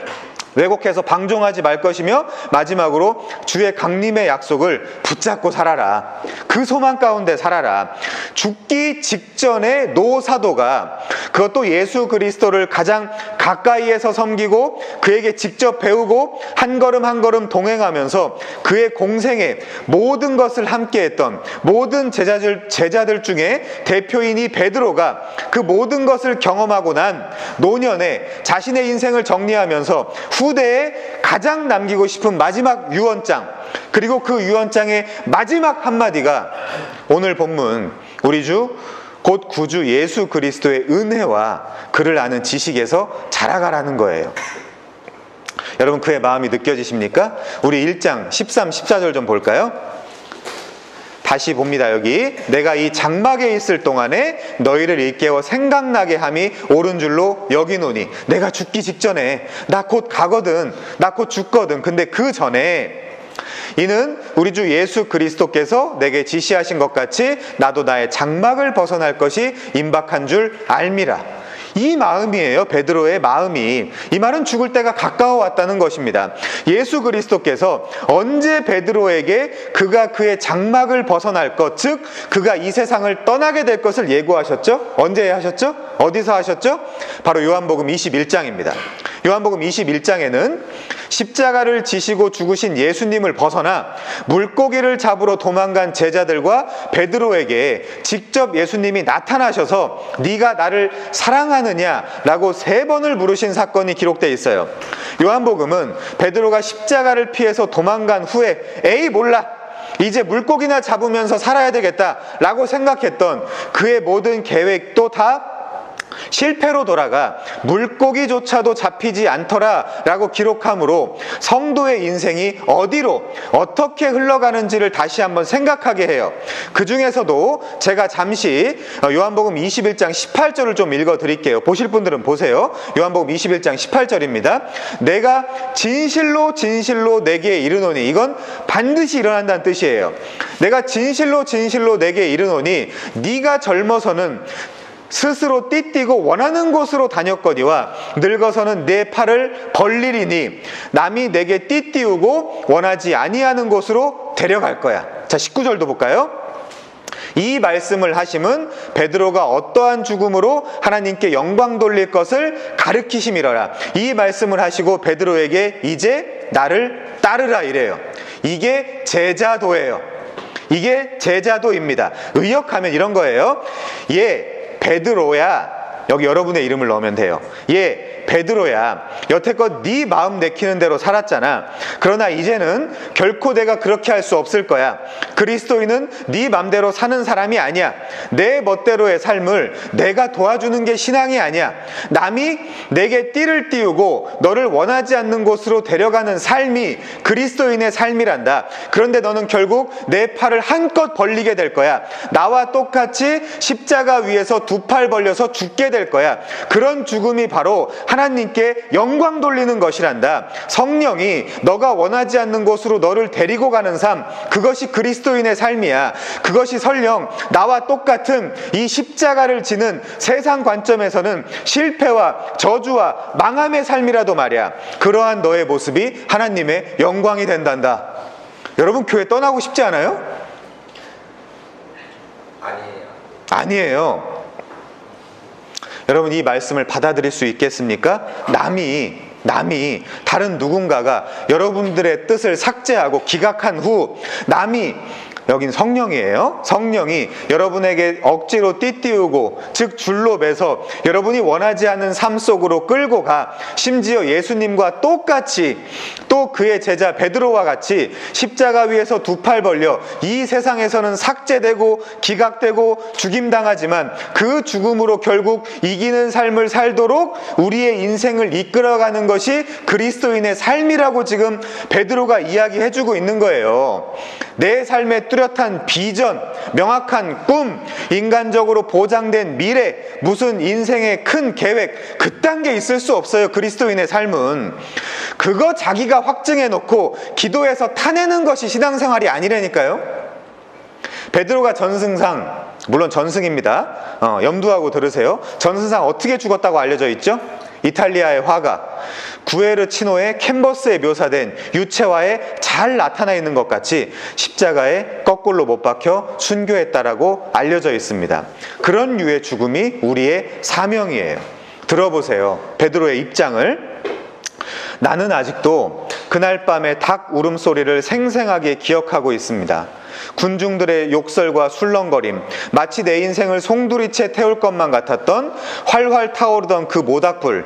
[SPEAKER 1] 왜곡해서 방종하지 말 것이며 마지막으로 주의 강림의 약속을 붙잡고 살아라. 그 소망 가운데 살아라. 죽기 직전에 노 사도가, 그것도 예수 그리스도를 가장 가까이에서 섬기고 그에게 직접 배우고 한 걸음 한 걸음 동행하면서 그의 공생에 모든 것을 함께했던 모든 제자들 중에 대표인이 베드로가 그 모든 것을 경험하고 난 노년에 자신의 인생을 정리하면서 후대에 가장 남기고 싶은 마지막 유언장, 그리고 그 유언장의 마지막 한마디가 오늘 본문 우리 주 곧 구주 예수 그리스도의 은혜와 그를 아는 지식에서 자라가라는 거예요. 여러분, 그의 마음이 느껴지십니까? 우리 1장 13, 14절 좀 볼까요? 다시 봅니다. 여기 내가 이 장막에 있을 동안에 너희를 일깨워 생각나게 함이 옳은 줄로 여기노니. 내가 죽기 직전에 나 곧 가거든, 나 곧 죽거든. 근데 그 전에 이는 우리 주 예수 그리스도께서 내게 지시하신 것 같이 나도 나의 장막을 벗어날 것이 임박한 줄 알미라. 이 마음이에요. 베드로의 마음이. 이 말은 죽을 때가 가까워 왔다는 것입니다. 예수 그리스도께서 언제 베드로에게 그가 그의 장막을 벗어날 것, 즉 그가 이 세상을 떠나게 될 것을 예고하셨죠? 언제 하셨죠? 어디서 하셨죠? 바로 요한복음 21장입니다. 요한복음 21장에는 십자가를 지시고 죽으신 예수님을 벗어나 물고기를 잡으러 도망간 제자들과 베드로에게 직접 예수님이 나타나셔서 네가 나를 사랑하느냐라고 3번을 물으신 사건이 기록되어 있어요. 요한복음은 베드로가 십자가를 피해서 도망간 후에 에이 몰라, 이제 물고기나 잡으면서 살아야 되겠다라고 생각했던 그의 모든 계획도 다 실패로 돌아가 물고기조차도 잡히지 않더라 라고 기록하므로 성도의 인생이 어디로 어떻게 흘러가는지를 다시 한번 생각하게 해요. 그 중에서도 제가 잠시 요한복음 21장 18절을 좀 읽어드릴게요. 보실 분들은 보세요. 요한복음 21장 18절입니다. 내가 진실로 진실로 내게 이르노니, 이건 반드시 일어난다는 뜻이에요. 내가 진실로 진실로 내게 이르노니 네가 젊어서는 스스로 띠띠고 원하는 곳으로 다녔거니와 늙어서는 내 팔을 벌리리니 남이 내게 띠띠우고 원하지 아니하는 곳으로 데려갈 거야. 자, 19절도 볼까요? 이 말씀을 하심은 베드로가 어떠한 죽음으로 하나님께 영광 돌릴 것을 가르치심이러라. 이 말씀을 하시고 베드로에게 이제 나를 따르라 이래요. 이게 제자도예요. 이게 제자도입니다. 의역하면 이런 거예요. 베드로야, 여기 여러분의 이름을 넣으면 돼요. 베드로야, 여태껏 네 마음 내키는 대로 살았잖아. 그러나 이제는 결코 내가 그렇게 할 수 없을 거야. 그리스도인은 네 맘대로 사는 사람이 아니야. 내 멋대로의 삶을 내가 도와주는 게 신앙이 아니야. 남이 내게 띠를 띄우고 너를 원하지 않는 곳으로 데려가는 삶이 그리스도인의 삶이란다. 그런데 너는 결국 내 팔을 한껏 벌리게 될 거야. 나와 똑같이 십자가 위에서 2팔 벌려서 죽게 될 거야. 그런 죽음이 바로 하나님께 영광 돌리는 것이란다. 성령이 너가 원하지 않는 곳으로 너를 데리고 가는 삶, 그것이 그리스도인의 삶이야. 그것이 설령 나와 똑같은 이 십자가를 지는 세상 관점에서는 실패와 저주와 망함의 삶이라도 말이야. 그러한 너의 모습이 하나님의 영광이 된단다. 여러분, 교회 떠나고 싶지 않아요? 아니에요. 여러분, 이 말씀을 받아들일 수 있겠습니까? 남이 다른 누군가가 여러분들의 뜻을 삭제하고 기각한 후 남이, 여긴 성령이에요. 성령이 여러분에게 억지로 띠띠우고 즉 줄로 매서 여러분이 원하지 않는 삶 속으로 끌고 가, 심지어 예수님과 똑같이 또 그의 제자 베드로와 같이 십자가 위에서 2팔 벌려 이 세상에서는 삭제되고 기각되고 죽임당하지만 그 죽음으로 결국 이기는 삶을 살도록 우리의 인생을 이끌어가는 것이 그리스도인의 삶이라고 지금 베드로가 이야기해주고 있는 거예요. 내 삶의 뚜렷한 비전, 명확한 꿈, 인간적으로 보장된 미래, 무슨 인생의 큰 계획, 그딴 게 있을 수 없어요. 그리스도인의 삶은. 그거 자기가 확증해놓고 기도해서 타내는 것이 신앙생활이 아니라니까요. 베드로가 전승상, 물론 전승입니다. 염두하고 들으세요. 전승상 어떻게 죽었다고 알려져 있죠? 이탈리아의 화가 구에르치노의 캔버스에 묘사된 유채화에 잘 나타나 있는 것 같이 십자가에 거꾸로 못 박혀 순교했다라고 알려져 있습니다. 그런 류의 죽음이 우리의 사명이에요. 들어보세요. 베드로의 입장을. 나는 아직도 그날 밤의 닭 울음소리를 생생하게 기억하고 있습니다. 군중들의 욕설과 술렁거림, 마치 내 인생을 송두리째 태울 것만 같았던 활활 타오르던 그 모닥불,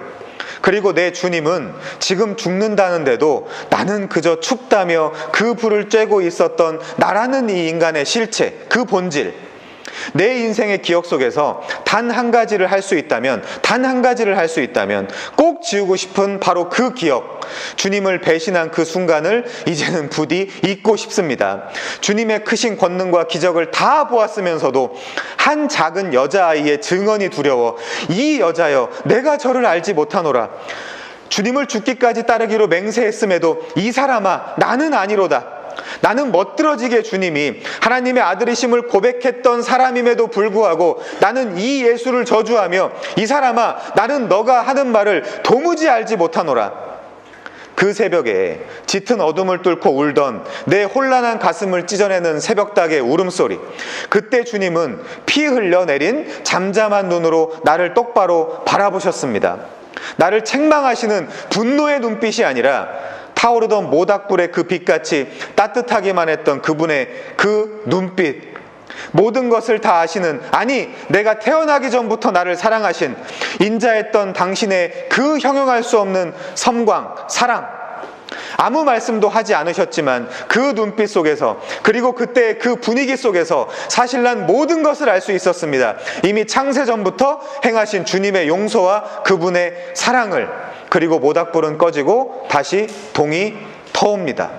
[SPEAKER 1] 그리고 내 주님은 지금 죽는다는데도 나는 그저 춥다며 그 불을 쬐고 있었던 나라는 이 인간의 실체, 그 본질, 내 인생의 기억 속에서 단 한 가지를 할 수 있다면 꼭 지우고 싶은 바로 그 기억, 주님을 배신한 그 순간을 이제는 부디 잊고 싶습니다. 주님의 크신 권능과 기적을 다 보았으면서도 한 작은 여자아이의 증언이 두려워 이 여자여 내가 저를 알지 못하노라. 주님을 죽기까지 따르기로 맹세했음에도 이 사람아 나는 아니로다. 나는 멋들어지게 주님이 하나님의 아들이심을 고백했던 사람임에도 불구하고 나는 이 예수를 저주하며 이 사람아 나는 너가 하는 말을 도무지 알지 못하노라. 그 새벽에 짙은 어둠을 뚫고 울던 내 혼란한 가슴을 찢어내는 새벽닭의 울음소리, 그때 주님은 피 흘려 내린 잠잠한 눈으로 나를 똑바로 바라보셨습니다. 나를 책망하시는 분노의 눈빛이 아니라 타오르던 모닥불의 그 빛같이 따뜻하기만 했던 그분의 그 눈빛, 모든 것을 다 아시는, 아니 내가 태어나기 전부터 나를 사랑하신 인자했던 당신의 그 형용할 수 없는 섬광, 사랑, 아무 말씀도 하지 않으셨지만 그 눈빛 속에서, 그리고 그때 그 분위기 속에서 사실 난 모든 것을 알 수 있었습니다. 이미 창세 전부터 행하신 주님의 용서와 그분의 사랑을. 그리고 모닥불은 꺼지고 다시 동이 터옵니다.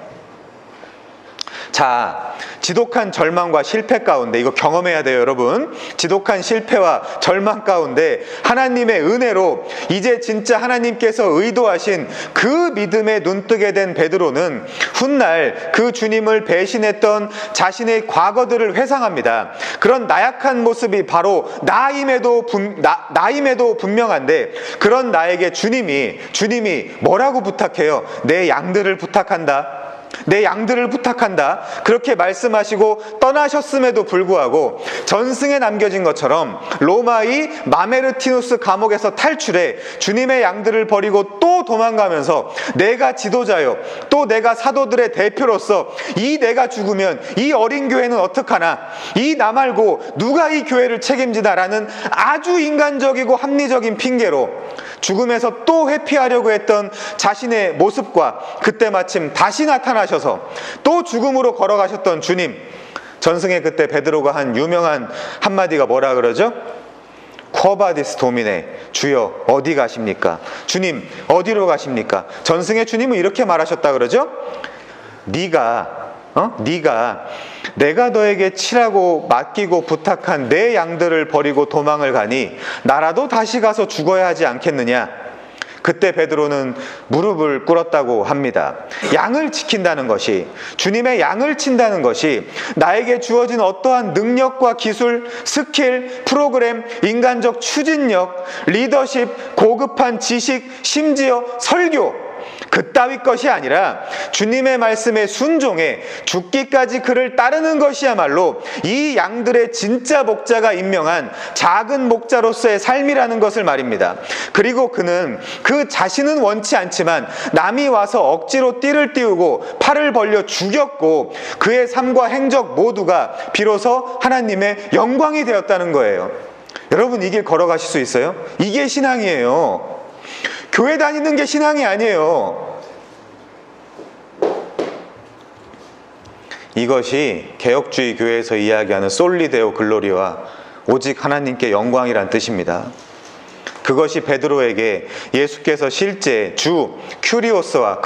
[SPEAKER 1] 자, 지독한 절망과 실패 가운데, 이거 경험해야 돼요 여러분. 지독한 실패와 절망 가운데 하나님의 은혜로 이제 진짜 하나님께서 의도하신 그 믿음에 눈뜨게 된 베드로는 훗날 그 주님을 배신했던 자신의 과거들을 회상합니다. 그런 나약한 모습이 바로 나임에도 분명한데, 그런 나에게 주님이 뭐라고 부탁해요? 내 양들을 부탁한다. 내 양들을 부탁한다. 그렇게 말씀하시고 떠나셨음에도 불구하고 전승에 남겨진 것처럼 로마의 마메르티누스 감옥에서 탈출해 주님의 양들을 버리고 또 도망가면서 내가 지도자요, 또 내가 사도들의 대표로서 이 내가 죽으면 이 어린 교회는 어떡하나, 이 나 말고 누가 이 교회를 책임지나라는 아주 인간적이고 합리적인 핑계로 죽음에서 또 회피하려고 했던 자신의 모습과, 그때 마침 다시 나타나셔서 또 죽음으로 걸어가셨던 주님, 전승에 그때 베드로가 한 유명한 한마디가 뭐라 그러죠? 쿼바디스 도미네, 주여 어디 가십니까? 주님 어디로 가십니까? 전승의 주님은 이렇게 말하셨다 그러죠? 네가 내가 너에게 치라고 맡기고 부탁한 내 양들을 버리고 도망을 가니 나라도 다시 가서 죽어야 하지 않겠느냐? 그때 베드로는 무릎을 꿇었다고 합니다. 양을 지킨다는 것이, 주님의 양을 친다는 것이 나에게 주어진 어떠한 능력과 기술, 스킬, 프로그램, 인간적 추진력, 리더십, 고급한 지식, 심지어 설교, 그따위 것이 아니라 주님의 말씀에 순종해 죽기까지 그를 따르는 것이야말로 이 양들의 진짜 목자가 임명한 작은 목자로서의 삶이라는 것을 말입니다. 그리고 그는 그 자신은 원치 않지만 남이 와서 억지로 띠를 띄우고 팔을 벌려 죽였고 그의 삶과 행적 모두가 비로소 하나님의 영광이 되었다는 거예요. 여러분, 이 길 걸어가실 수 있어요? 이게 신앙이에요. 교회 다니는 게 신앙이 아니에요. 이것이 개혁주의 교회에서 이야기하는 솔리데오 글로리와 오직 하나님께 영광이란 뜻입니다. 그것이 베드로에게 예수께서 실제 주 큐리오스와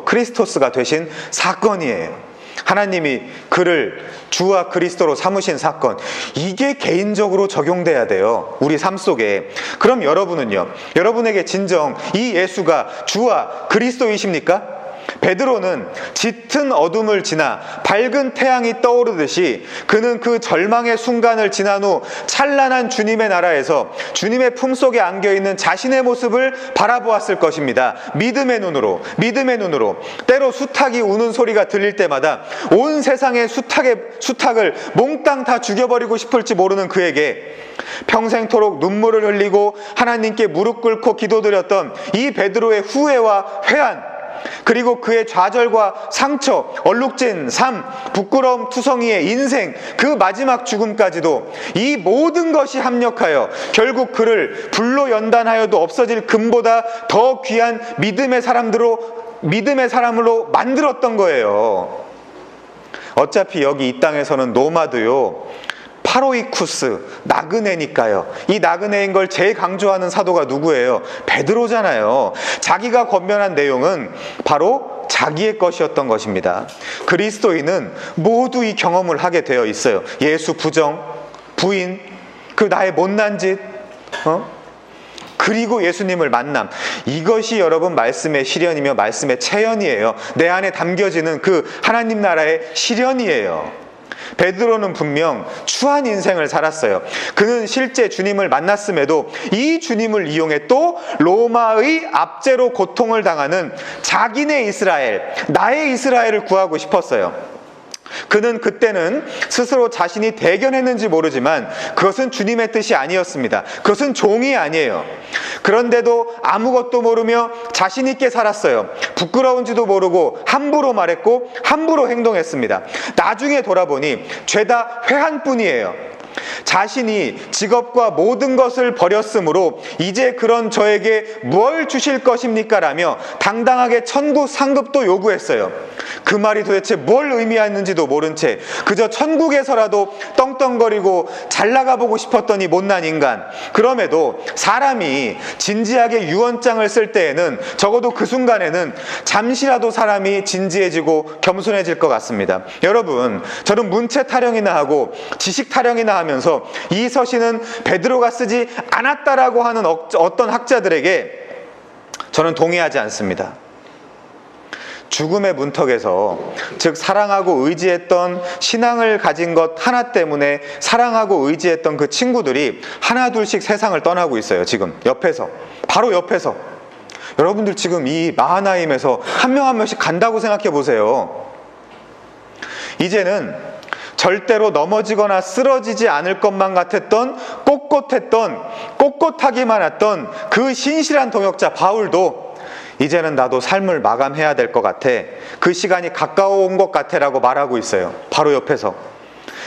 [SPEAKER 1] 크리스토스가 되신 사건이에요. 하나님이 그를 주와 그리스도로 삼으신 사건, 이게 개인적으로 적용돼야 돼요, 우리 삶 속에. 그럼 여러분은요, 여러분에게 진정 이 예수가 주와 그리스도이십니까? 베드로는 짙은 어둠을 지나 밝은 태양이 떠오르듯이 그는 그 절망의 순간을 지난 후 찬란한 주님의 나라에서 주님의 품속에 안겨있는 자신의 모습을 바라보았을 것입니다. 믿음의 눈으로. 때로 수탉이 우는 소리가 들릴 때마다 온 세상의 수탉을 몽땅 다 죽여버리고 싶을지 모르는 그에게 평생토록 눈물을 흘리고 하나님께 무릎 꿇고 기도드렸던 이 베드로의 후회와 회한, 그리고 그의 좌절과 상처, 얼룩진 삶, 부끄러움 투성이의 인생, 그 마지막 죽음까지도, 이 모든 것이 합력하여 결국 그를 불로 연단하여도 없어질 금보다 더 귀한 믿음의 사람으로 만들었던 거예요. 어차피 여기 이 땅에서는 노마드요, 파로이쿠스, 나그네니까요. 이 나그네인 걸 제일 강조하는 사도가 누구예요? 베드로잖아요. 자기가 권면한 내용은 바로 자기의 것이었던 것입니다. 그리스도인은 모두 이 경험을 하게 되어 있어요. 예수 부정, 부인, 그 나의 못난 짓, 그리고 예수님을 만남. 이것이 여러분 말씀의 실현이며 말씀의 체현이에요. 내 안에 담겨지는 그 하나님 나라의 실현이에요. 베드로는 분명 추한 인생을 살았어요. 그는 실제 주님을 만났음에도 이 주님을 이용해 또 로마의 압제로 고통을 당하는 자기네 이스라엘, 나의 이스라엘을 구하고 싶었어요. 그는 그때는 스스로 자신이 대견했는지 모르지만 그것은 주님의 뜻이 아니었습니다. 그것은 종이 아니에요. 그런데도 아무것도 모르며 자신 있게 살았어요. 부끄러운지도 모르고 함부로 말했고 함부로 행동했습니다. 나중에 돌아보니 죄다 회한 뿐이에요. 자신이 직업과 모든 것을 버렸으므로 이제 그런 저에게 뭘 주실 것입니까? 라며 당당하게 천국 상급도 요구했어요. 그 말이 도대체 뭘 의미하는지도 모른 채 그저 천국에서라도 떵떵거리고 잘 나가보고 싶었던 이 못난 인간. 그럼에도 사람이 진지하게 유언장을 쓸 때에는 적어도 그 순간에는 잠시라도 사람이 진지해지고 겸손해질 것 같습니다. 여러분, 저는 문체 타령이나 하고 지식 타령이나 하면서 이 서신은 베드로가 쓰지 않았다라고 하는 어떤 학자들에게 저는 동의하지 않습니다. 죽음의 문턱에서, 즉 사랑하고 의지했던 신앙을 가진 것 하나 때문에 사랑하고 의지했던 그 친구들이 하나둘씩 세상을 떠나고 있어요. 지금 옆에서, 바로 옆에서. 여러분들 지금 이 마하나임에서 한 명 한 명씩 간다고 생각해 보세요. 이제는 절대로 넘어지거나 쓰러지지 않을 것만 같았던, 꼿꼿하기만 했던 그 신실한 동역자 바울도 이제는 나도 삶을 마감해야 될 것 같아, 그 시간이 가까워 온 것 같아 라고 말하고 있어요. 바로 옆에서.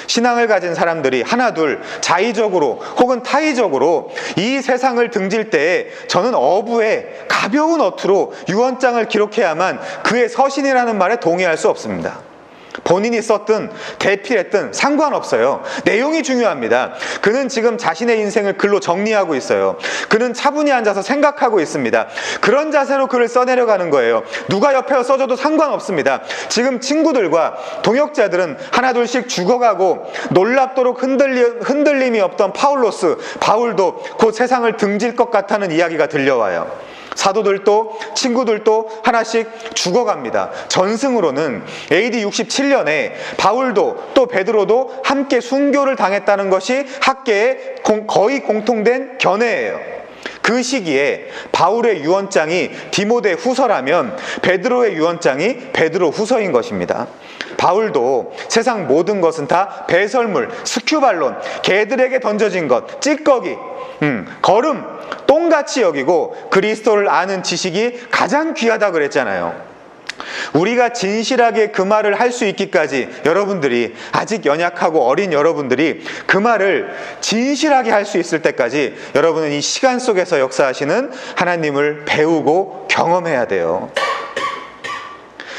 [SPEAKER 1] 신앙을 가진 사람들이 하나둘 자의적으로 혹은 타의적으로 이 세상을 등질 때에 저는 어부의 가벼운 어투로 유언장을 기록해야만 그의 서신이라는 말에 동의할 수 없습니다. 본인이 썼든 대필했든 상관없어요. 내용이 중요합니다. 그는 지금 자신의 인생을 글로 정리하고 있어요. 그는 차분히 앉아서 생각하고 있습니다. 그런 자세로 글을 써내려가는 거예요. 누가 옆에서 써줘도 상관없습니다. 지금 친구들과 동역자들은 하나둘씩 죽어가고 놀랍도록 흔들림이 없던 바울도 곧 세상을 등질 것 같다는 이야기가 들려와요. 사도들도 친구들도 하나씩 죽어갑니다. 전승으로는 AD 67년에 바울도 또 베드로도 함께 순교를 당했다는 것이 학계에 거의 공통된 견해예요. 그 시기에 바울의 유언장이 디모데 후서라면 베드로의 유언장이 베드로 후서인 것입니다. 바울도 세상 모든 것은 다 배설물, 스큐발론, 개들에게 던져진 것, 찌꺼기, 거름, 똥같이 여기고 그리스도를 아는 지식이 가장 귀하다 그랬잖아요. 우리가 진실하게 그 말을 할 수 있기까지 여러분들이, 아직 연약하고 어린 여러분들이 그 말을 진실하게 할 수 있을 때까지 여러분은 이 시간 속에서 역사하시는 하나님을 배우고 경험해야 돼요.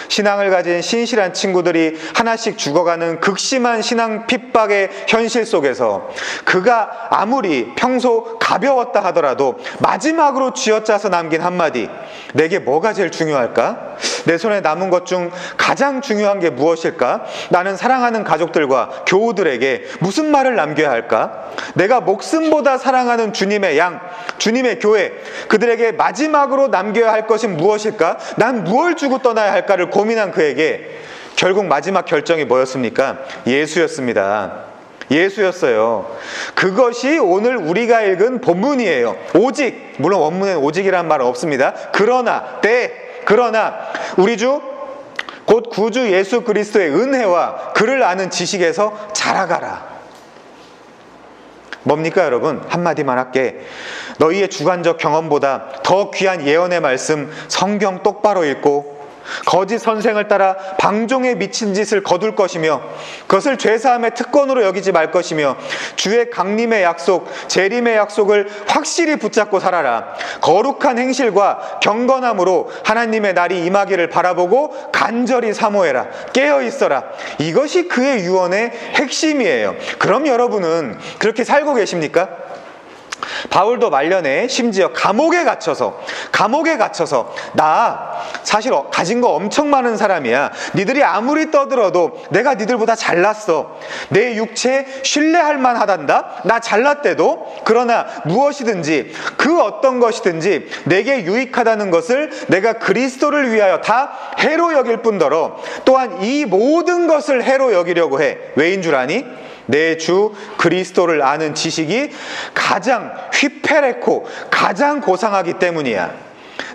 [SPEAKER 1] 신앙을 가진 신실한 친구들이 하나씩 죽어가는 극심한 신앙 핍박의 현실 속에서 그가 아무리 평소 가벼웠다 하더라도 마지막으로 쥐어짜서 남긴 한마디, 내게 뭐가 제일 중요할까? 내 손에 남은 것 중 가장 중요한 게 무엇일까? 나는 사랑하는 가족들과 교우들에게 무슨 말을 남겨야 할까? 내가 목숨보다 사랑하는 주님의 양, 주님의 교회, 그들에게 마지막으로 남겨야 할 것은 무엇일까? 난 무엇을 주고 떠나야 할까를 고민한 그에게 결국 마지막 결정이 뭐였습니까? 예수였습니다. 예수였어요. 그것이 오늘 우리가 읽은 본문이에요. 오직, 물론 원문엔 오직이라는 말은 없습니다. 그러나 우리 주 곧 구주 예수 그리스도의 은혜와 그를 아는 지식에서 자라가라. 뭡니까 여러분? 한마디만 할게. 너희의 주관적 경험보다 더 귀한 예언의 말씀 성경 똑바로 읽고 거짓 선생을 따라 방종에 미친 짓을 거둘 것이며 그것을 죄사함의 특권으로 여기지 말 것이며 주의 강림의 약속, 재림의 약속을 확실히 붙잡고 살아라. 거룩한 행실과 경건함으로 하나님의 날이 임하기를 바라보고 간절히 사모해라. 깨어 있어라. 이것이 그의 유언의 핵심이에요. 그럼 여러분은 그렇게 살고 계십니까? 바울도 말년에 심지어 감옥에 갇혀서 나 사실 가진 거 엄청 많은 사람이야. 니들이 아무리 떠들어도 내가 니들보다 잘났어. 내 육체 신뢰할 만하단다. 나 잘났대도. 그러나 무엇이든지 그 어떤 것이든지 내게 유익하다는 것을 내가 그리스도를 위하여 다 해로 여길 뿐더러 또한 이 모든 것을 해로 여기려고 해. 왜인 줄 아니? 내 주 그리스도를 아는 지식이 가장 휘폐레코 가장 고상하기 때문이야.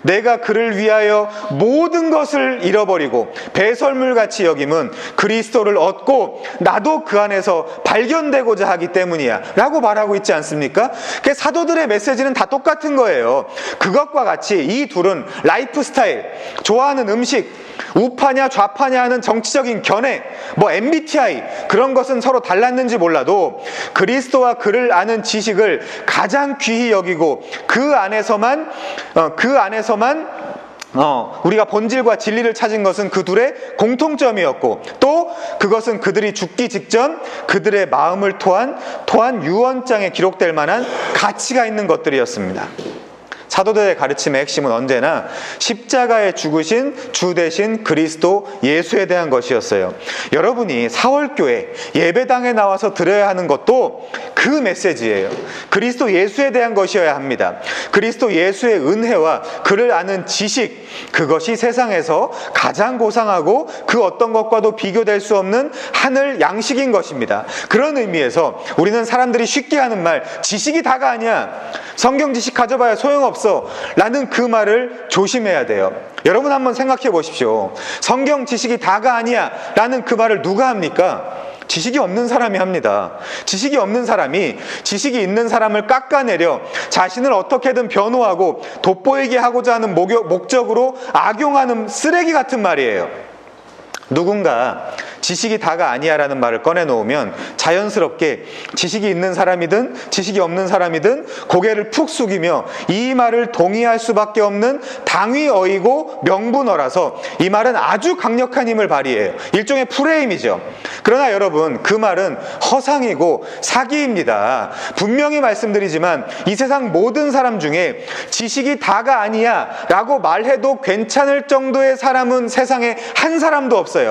[SPEAKER 1] 내가 그를 위하여 모든 것을 잃어버리고 배설물같이 여김은 그리스도를 얻고 나도 그 안에서 발견되고자 하기 때문이야 라고 말하고 있지 않습니까? 사도들의 메시지는 다 똑같은 거예요. 그것과 같이 이 둘은 라이프 스타일, 좋아하는 음식, 우파냐 좌파냐 하는 정치적인 견해, MBTI 그런 것은 서로 달랐는지 몰라도 그리스도와 그를 아는 지식을 가장 귀히 여기고 그 안에서만 우리가 본질과 진리를 찾은 것은 그 둘의 공통점이었고, 또 그것은 그들이 죽기 직전 그들의 마음을 토한 유언장에 기록될 만한 가치가 있는 것들이었습니다. 사도들의 가르침의 핵심은 언제나 십자가에 죽으신 주 대신 그리스도 예수에 대한 것이었어요. 여러분이 사월교회 예배당에 나와서 들어야 하는 것도 그 메시지예요. 그리스도 예수에 대한 것이어야 합니다. 그리스도 예수의 은혜와 그를 아는 지식, 그것이 세상에서 가장 고상하고 그 어떤 것과도 비교될 수 없는 하늘 양식인 것입니다. 그런 의미에서 우리는 사람들이 쉽게 하는 말, 지식이 다가 아니야, 성경 지식 가져봐야 소용없어 라는 그 말을 조심해야 돼요. 여러분 한번 생각해 보십시오. 성경 지식이 다가 아니야 라는 그 말을 누가 합니까? 지식이 없는 사람이 합니다. 지식이 없는 사람이 지식이 있는 사람을 깎아내려 자신을 어떻게든 변호하고 돋보이게 하고자 하는 목적으로 악용하는 쓰레기 같은 말이에요. 누군가 지식이 다가 아니야 라는 말을 꺼내놓으면 자연스럽게 지식이 있는 사람이든 지식이 없는 사람이든 고개를 푹 숙이며 이 말을 동의할 수밖에 없는 당위어이고 명분어라서 이 말은 아주 강력한 힘을 발휘해요. 일종의 프레임이죠. 그러나 여러분, 그 말은 허상이고 사기입니다. 분명히 말씀드리지만 이 세상 모든 사람 중에 지식이 다가 아니야 라고 말해도 괜찮을 정도의 사람은 세상에 한 사람도 없어요.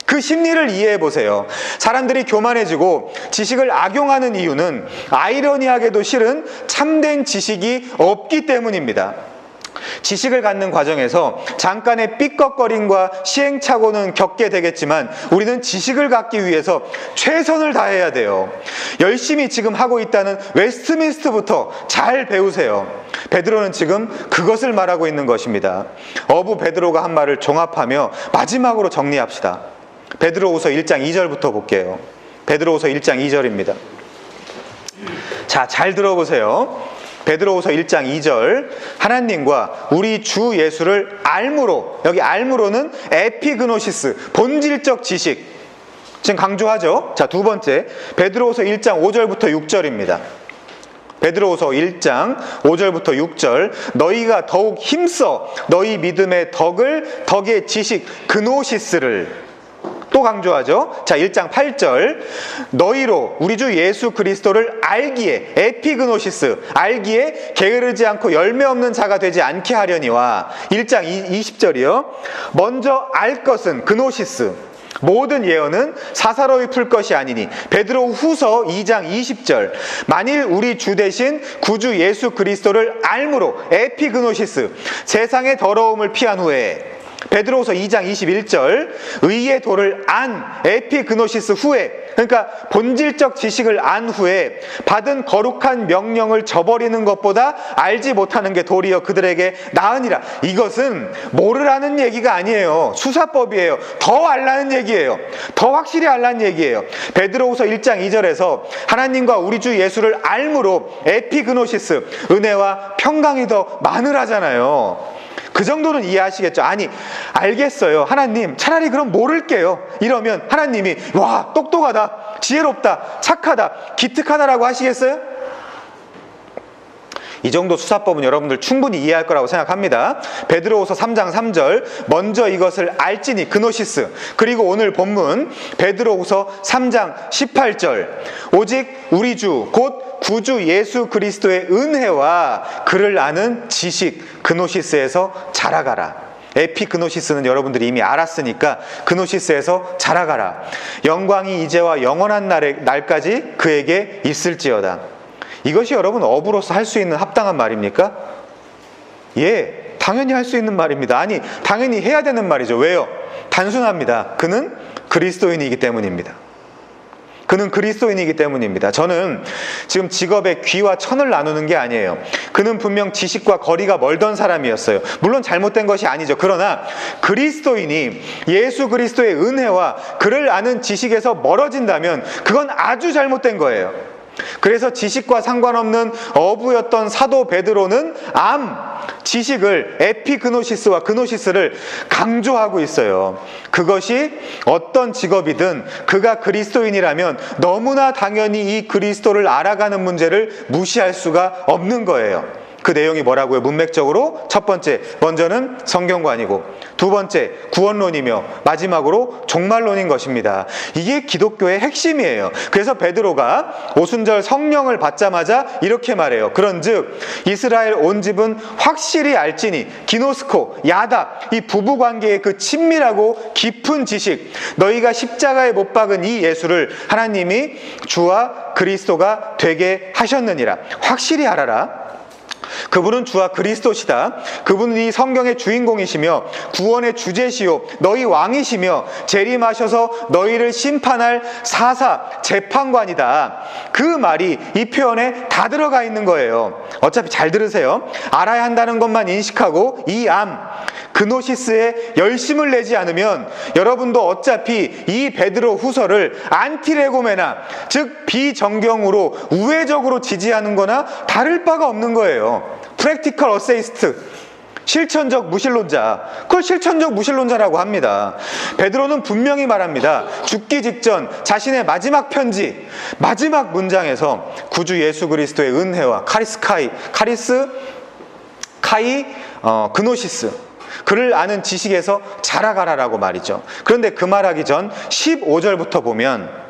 [SPEAKER 1] 그 심리를 이해해 보세요. 사람들이 교만해지고 지식을 악용하는 이유는 아이러니하게도 실은 참된 지식이 없기 때문입니다. 지식을 갖는 과정에서 잠깐의 삐걱거림과 시행착오는 겪게 되겠지만 우리는 지식을 갖기 위해서 최선을 다해야 돼요. 열심히 지금 하고 있다는 웨스트민스터부터 잘 배우세요. 베드로는 지금 그것을 말하고 있는 것입니다. 어부 베드로가 한 말을 종합하며 마지막으로 정리합시다. 베드로후서 1장 2절부터 볼게요. 베드로후서 1장 2절입니다. 자, 잘 들어보세요. 베드로후서 1장 2절, 하나님과 우리 주 예수를 알므로, 여기 알므로는 에피그노시스, 본질적 지식, 지금 강조하죠. 자, 두 번째, 베드로후서 1장 5절부터 6절입니다. 베드로후서 1장 5절부터 6절, 너희가 더욱 힘써 너희 믿음의 덕의 지식 그노시스를 또 강조하죠. 자, 1장 8절, 너희로 우리 주 예수 그리스도를 알기에, 에피그노시스, 알기에 게으르지 않고 열매 없는 자가 되지 않게 하려니와, 1장 20절이요, 먼저 알 것은 그노시스, 모든 예언은 사사로이 풀 것이 아니니. 베드로후서 2장 20절, 만일 우리 주 대신 구주 예수 그리스도를 알므로, 에피그노시스, 세상의 더러움을 피한 후에. 베드로후서 2장 21절, 의의 도를 안, 에피그노시스 후에, 그러니까 본질적 지식을 안 후에 받은 거룩한 명령을 저버리는 것보다 알지 못하는 게 도리어 그들에게 나으니라. 이것은 모르라는 얘기가 아니에요. 수사법이에요. 더 알라는 얘기예요. 더 확실히 알라는 얘기예요. 베드로후서 1장 2절에서 하나님과 우리 주 예수를 알므로, 에피그노시스, 은혜와 평강이 더 마늘하잖아요. 그 정도는 이해하시겠죠? 아니, 알겠어요. 하나님, 차라리 그럼 모를게요. 이러면 하나님이 와, 똑똑하다, 지혜롭다, 착하다, 기특하다라고 하시겠어요? 이 정도 수사법은 여러분들 충분히 이해할 거라고 생각합니다. 베드로후서 3장 3절, 먼저 이것을 알지니, 그노시스. 그리고 오늘 본문 베드로후서 3장 18절, 오직 우리 주 곧 구주 예수 그리스도의 은혜와 그를 아는 지식 그노시스에서 자라가라. 에피그노시스는 여러분들이 이미 알았으니까 그노시스에서 자라가라. 영광이 이제와 영원한 날까지 그에게 있을지어다. 이것이 여러분 어부로서 할 수 있는 합당한 말입니까? 예, 당연히 할 수 있는 말입니다. 아니, 당연히 해야 되는 말이죠. 왜요? 단순합니다. 그는 그리스도인이기 때문입니다. 그는 그리스도인이기 때문입니다. 저는 지금 직업의 귀와 천을 나누는 게 아니에요. 그는 분명 지식과 거리가 멀던 사람이었어요. 물론 잘못된 것이 아니죠. 그러나 그리스도인이 예수 그리스도의 은혜와 그를 아는 지식에서 멀어진다면 그건 아주 잘못된 거예요. 그래서 지식과 상관없는 어부였던 사도 베드로는 지식을 에피그노시스와 그노시스를 강조하고 있어요. 그것이 어떤 직업이든 그가 그리스도인이라면 너무나 당연히 이 그리스도를 알아가는 문제를 무시할 수가 없는 거예요. 그 내용이 뭐라고요? 문맥적으로 첫 번째, 먼저는 성경관이고, 두 번째, 구원론이며, 마지막으로 종말론인 것입니다. 이게 기독교의 핵심이에요. 그래서 베드로가 오순절 성령을 받자마자 이렇게 말해요. 그런즉 이스라엘 온 집은 확실히 알지니 기노스코, 야다, 이 부부관계의 그 친밀하고 깊은 지식, 너희가 십자가에 못 박은 이 예수를 하나님이 주와 그리스도가 되게 하셨느니라. 확실히 알아라. 그분은 주와 그리스도시다. 그분이 성경의 주인공이시며 구원의 주제시요 너희 왕이시며 재림하셔서 너희를 심판할 사사 재판관이다. 그 말이 이 표현에 다 들어가 있는 거예요. 어차피 잘 들으세요. 알아야 한다는 것만 인식하고 이 그노시스에 열심을 내지 않으면 여러분도 어차피 이 베드로 후서를 안티레고메나, 즉 비정경으로 우회적으로 지지하는 거나 다를 바가 없는 거예요. 프랙티컬 어세이스트, 실천적 무신론자, 그걸 실천적 무신론자라고 합니다. 베드로는 분명히 말합니다. 죽기 직전 자신의 마지막 편지, 마지막 문장에서 구주 예수 그리스도의 은혜와 그노시스, 그를 아는 지식에서 자라가라라고 말이죠. 그런데 그 말하기 전 15절부터 보면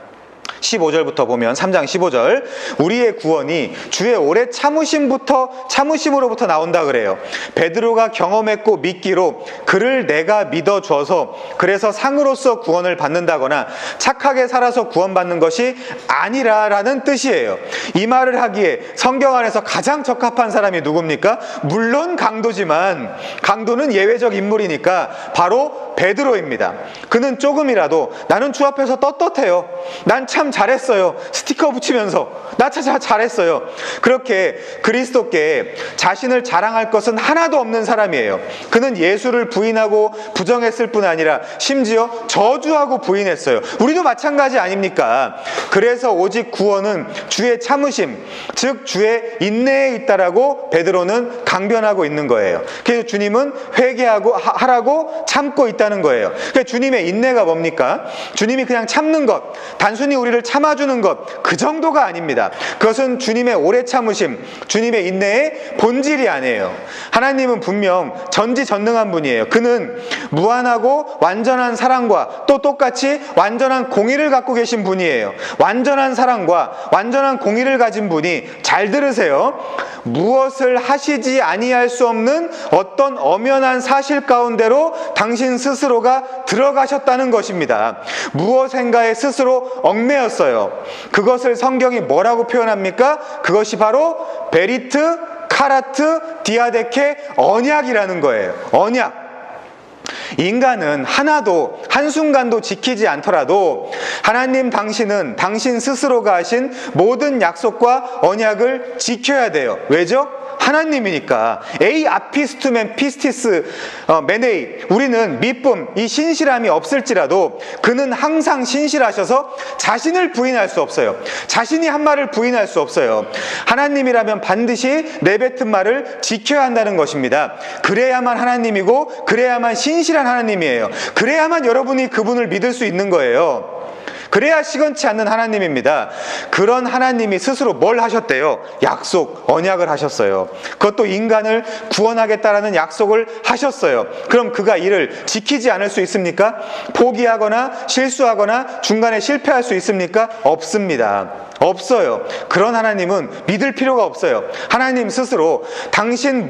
[SPEAKER 1] 3장 15절, 우리의 구원이 주의 오래 참으심으로부터 나온다 그래요. 베드로가 경험했고 믿기로 그를 내가 믿어줘서 그래서 상으로서 구원을 받는다거나 착하게 살아서 구원받는 것이 아니라라는 뜻이에요. 이 말을 하기에 성경 안에서 가장 적합한 사람이 누굽니까? 물론 강도지만 강도는 예외적 인물이니까 바로 베드로입니다. 그는 조금이라도 나는 주 앞에서 떳떳해요. 난 참 잘했어요. 스티커 붙이면서 나 참 잘했어요. 그렇게 그리스도께 자신을 자랑할 것은 하나도 없는 사람이에요. 그는 예수를 부인하고 부정했을 뿐 아니라 심지어 저주하고 부인했어요. 우리도 마찬가지 아닙니까? 그래서 오직 구원은 주의 참으심, 즉 주의 인내에 있다라고 베드로는 강변하고 있는 거예요. 그래서 주님은 하라고 참고 있다는 거예요. 그러니까 주님의 인내가 뭡니까? 주님이 그냥 참는 것, 단순히 우리를 참아주는 것, 그 정도가 아닙니다. 그것은 주님의 오래 참으심, 주님의 인내의 본질이 아니에요. 하나님은 분명 전지전능한 분이에요. 그는 무한하고 완전한 사랑과 또 똑같이 완전한 공의를 갖고 계신 분이에요. 완전한 사랑과 완전한 공의를 가진 분이, 잘 들으세요, 무엇을 하시지 아니할 수 없는 어떤 엄연한 사실 가운데로 당신 스스로가 들어가셨다는 것입니다. 무엇인가에 스스로 얽매였어요. 그것을 성경이 뭐라고 표현합니까? 그것이 바로 베리트 카라트 디아데케 언약이라는 거예요. 언약. 인간은 하나도 한순간도 지키지 않더라도 하나님 당신은 당신 스스로가 하신 모든 약속과 언약을 지켜야 돼요. 왜죠? 하나님이니까. 에이 아피스투멘 피스티스 메네이, 우리는 미쁨, 이 신실함이 없을지라도 그는 항상 신실하셔서 자신을 부인할 수 없어요. 자신이 한 말을 부인할 수 없어요. 하나님이라면 반드시 내뱉은 말을 지켜야 한다는 것입니다. 그래야만 하나님이고 그래야만 신실한 하나님이에요. 그래야만 여러분이 그분을 믿을 수 있는 거예요. 그래야 시건치 않는 하나님입니다. 그런 하나님이 스스로 뭘 하셨대요? 약속, 언약을 하셨어요. 그것도 인간을 구원하겠다라는 약속을 하셨어요. 그럼 그가 이를 지키지 않을 수 있습니까? 포기하거나 실수하거나 중간에 실패할 수 있습니까? 없습니다. 없어요. 그런 하나님은 믿을 필요가 없어요. 하나님 스스로 당신이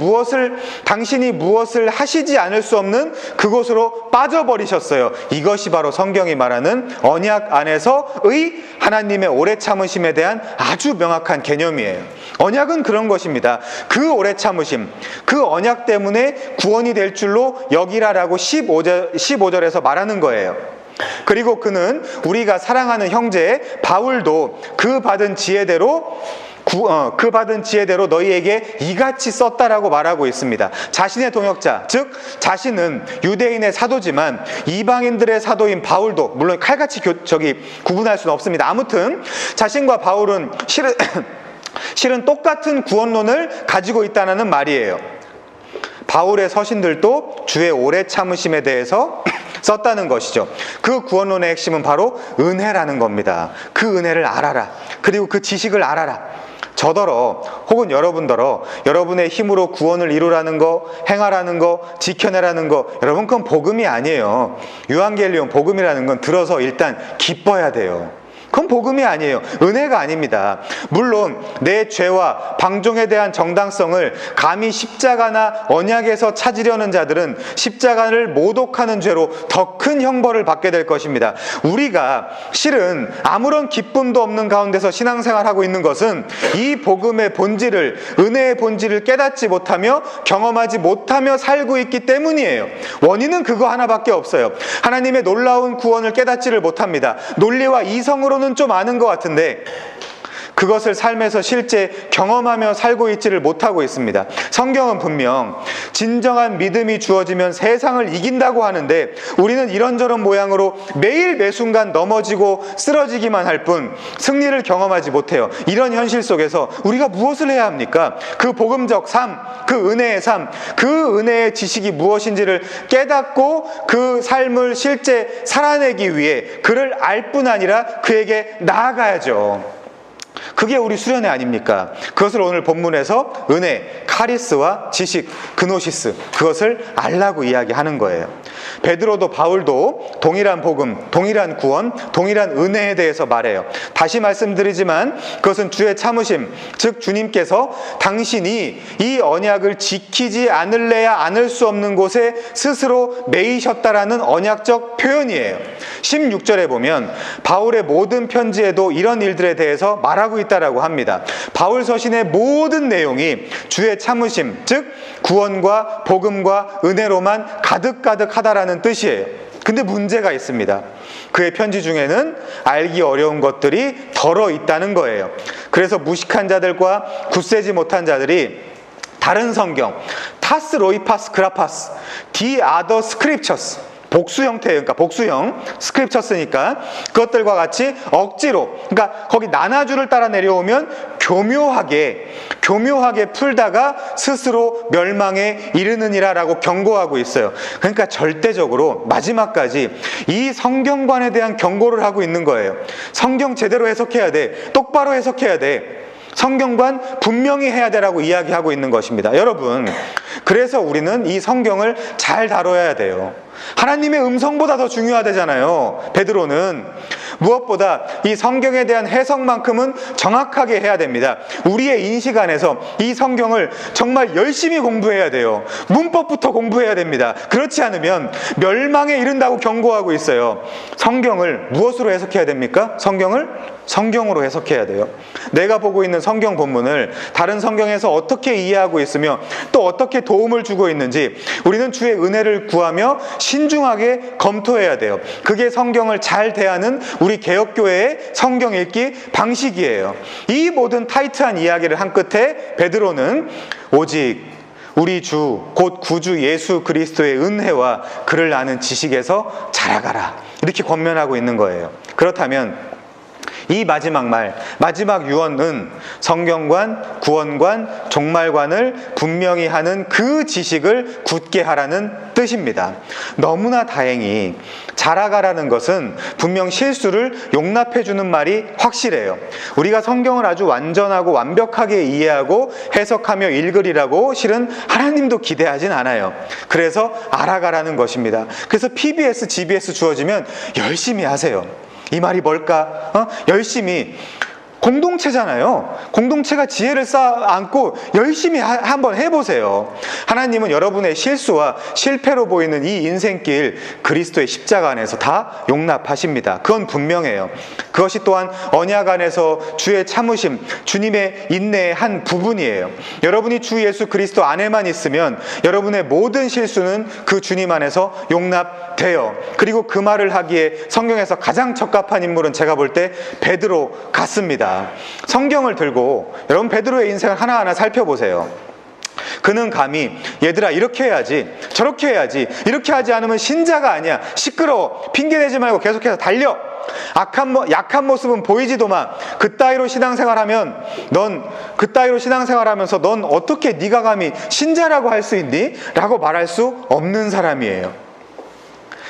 [SPEAKER 1] 무엇을 하시지 않을 수 없는 그곳으로 빠져버리셨어요. 이것이 바로 성경이 말하는 언약 안에서의 하나님의 오래 참으심에 대한 아주 명확한 개념이에요. 언약은 그런 것입니다. 그 오래 참으심, 그 언약 때문에 구원이 될 줄로 여기라라고 15절에서 말하는 거예요. 그리고 그는 우리가 사랑하는 형제 바울도 그 받은 지혜대로 너희에게 이같이 썼다라고 말하고 있습니다. 자신의 동역자, 즉 자신은 유대인의 사도지만 이방인들의 사도인 바울도, 물론 칼같이 구분할 수는 없습니다. 아무튼 자신과 바울은 실은 똑같은 구원론을 가지고 있다는 말이에요. 바울의 서신들도 주의 오래 참으심에 대해서 썼다는 것이죠. 그 구원론의 핵심은 바로 은혜라는 겁니다. 그 은혜를 알아라. 그리고 그 지식을 알아라. 저더러 혹은 여러분더러 여러분의 힘으로 구원을 이루라는 거, 행하라는 거, 지켜내라는 거, 여러분 그건 복음이 아니에요. 유한겔리온 복음이라는 건 들어서 일단 기뻐야 돼요. 그건 복음이 아니에요. 은혜가 아닙니다. 물론 내 죄와 방종에 대한 정당성을 감히 십자가나 언약에서 찾으려는 자들은 십자가를 모독하는 죄로 더 큰 형벌을 받게 될 것입니다. 우리가 실은 아무런 기쁨도 없는 가운데서 신앙생활하고 있는 것은 이 복음의 본질을, 은혜의 본질을 깨닫지 못하며 경험하지 못하며 살고 있기 때문이에요. 원인은 그거 하나밖에 없어요. 하나님의 놀라운 구원을 깨닫지를 못합니다. 논리와 이성으로는 좀 아는 것 같은데 그것을 삶에서 실제 경험하며 살고 있지를 못하고 있습니다. 성경은 분명 진정한 믿음이 주어지면 세상을 이긴다고 하는데 우리는 이런저런 모양으로 매일 매순간 넘어지고 쓰러지기만 할 뿐 승리를 경험하지 못해요. 이런 현실 속에서 우리가 무엇을 해야 합니까? 그 복음적 삶, 그 은혜의 삶, 그 은혜의 지식이 무엇인지를 깨닫고 그 삶을 실제 살아내기 위해 그를 알 뿐 아니라 그에게 나아가야죠. 그게 우리 수련회 아닙니까? 그것을 오늘 본문에서 은혜, 카리스와 지식, 그노시스, 그것을 알라고 이야기하는 거예요. 베드로도 바울도 동일한 복음, 동일한 구원, 동일한 은혜에 대해서 말해요. 다시 말씀드리지만 그것은 주의 참으심, 즉 주님께서 당신이 이 언약을 지키지 않을래야 않을 수 없는 곳에 스스로 매이셨다라는 언약적 표현이에요. 16절에 보면 바울의 모든 편지에도 이런 일들에 대해서 말하고 있다라고 합니다. 바울 서신의 모든 내용이 주의 참으심, 즉 구원과 복음과 은혜로만 가득가득하다라는 뜻이에요. 근데 문제가 있습니다. 그의 편지 중에는 알기 어려운 것들이 덜어 있다는 거예요. 그래서 무식한 자들과 굳세지 못한 자들이 다른 성경, 타스 로이파스 그라파스, 디 아더 스크립처스, 복수 형태예요. 그러니까 복수형 스크립처스니까 그것들과 같이 억지로, 그러니까 거기 나나주를 따라 내려오면 교묘하게 풀다가 스스로 멸망에 이르느니라라고 경고하고 있어요. 그러니까 절대적으로 마지막까지 이 성경관에 대한 경고를 하고 있는 거예요. 성경 제대로 해석해야 돼. 똑바로 해석해야 돼. 성경관 분명히 해야 되라고 이야기하고 있는 것입니다. 여러분, 그래서 우리는 이 성경을 잘 다뤄야 돼요. 하나님의 음성보다 더 중요하다잖아요. 베드로는 무엇보다 이 성경에 대한 해석만큼은 정확하게 해야 됩니다. 우리의 인식 안에서 이 성경을 정말 열심히 공부해야 돼요. 문법부터 공부해야 됩니다. 그렇지 않으면 멸망에 이른다고 경고하고 있어요. 성경을 무엇으로 해석해야 됩니까? 성경을 성경으로 해석해야 돼요. 내가 보고 있는 성경 본문을 다른 성경에서 어떻게 이해하고 있으며 또 어떻게 도움을 주고 있는지 우리는 주의 은혜를 구하며 신중하게 검토해야 돼요. 그게 성경을 잘 대하는 우리 개혁교회의 성경 읽기 방식이에요. 이 모든 타이트한 이야기를 한 끝에 베드로는 오직 우리 주 곧 구주 예수 그리스도의 은혜와 그를 아는 지식에서 자라가라, 이렇게 권면하고 있는 거예요. 그렇다면 이 마지막 말, 마지막 유언은 성경관, 구원관, 종말관을 분명히 하는 그 지식을 굳게 하라는 뜻입니다. 너무나 다행히 자라가라는 것은 분명 실수를 용납해주는 말이 확실해요. 우리가 성경을 아주 완전하고 완벽하게 이해하고 해석하며 읽으리라고 실은 하나님도 기대하진 않아요. 그래서 알아가라는 것입니다. 그래서 PBS, GBS 주어지면 열심히 하세요. 이 말이 뭘까? 열심히 공동체잖아요. 공동체가 지혜를 쌓아안고 열심히 한번 해보세요. 하나님은 여러분의 실수와 실패로 보이는 이 인생길 그리스도의 십자가 안에서 다 용납하십니다. 그건 분명해요. 그것이 또한 언약 안에서 주의 참으심, 주님의 인내의 한 부분이에요. 여러분이 주 예수 그리스도 안에만 있으면 여러분의 모든 실수는 그 주님 안에서 용납돼요. 그리고 그 말을 하기에 성경에서 가장 적합한 인물은 제가 볼 때 베드로 같습니다. 성경을 들고 여러분 베드로의 인생을 하나하나 살펴보세요. 그는 감히 얘들아 이렇게 해야지 저렇게 해야지 이렇게 하지 않으면 신자가 아니야 시끄러워 핑계대지 말고 계속해서 달려 약한 모습은 보이지도 마 그따위로 신앙생활하면서 넌 어떻게 네가 감히 신자라고 할 수 있니? 라고 말할 수 없는 사람이에요.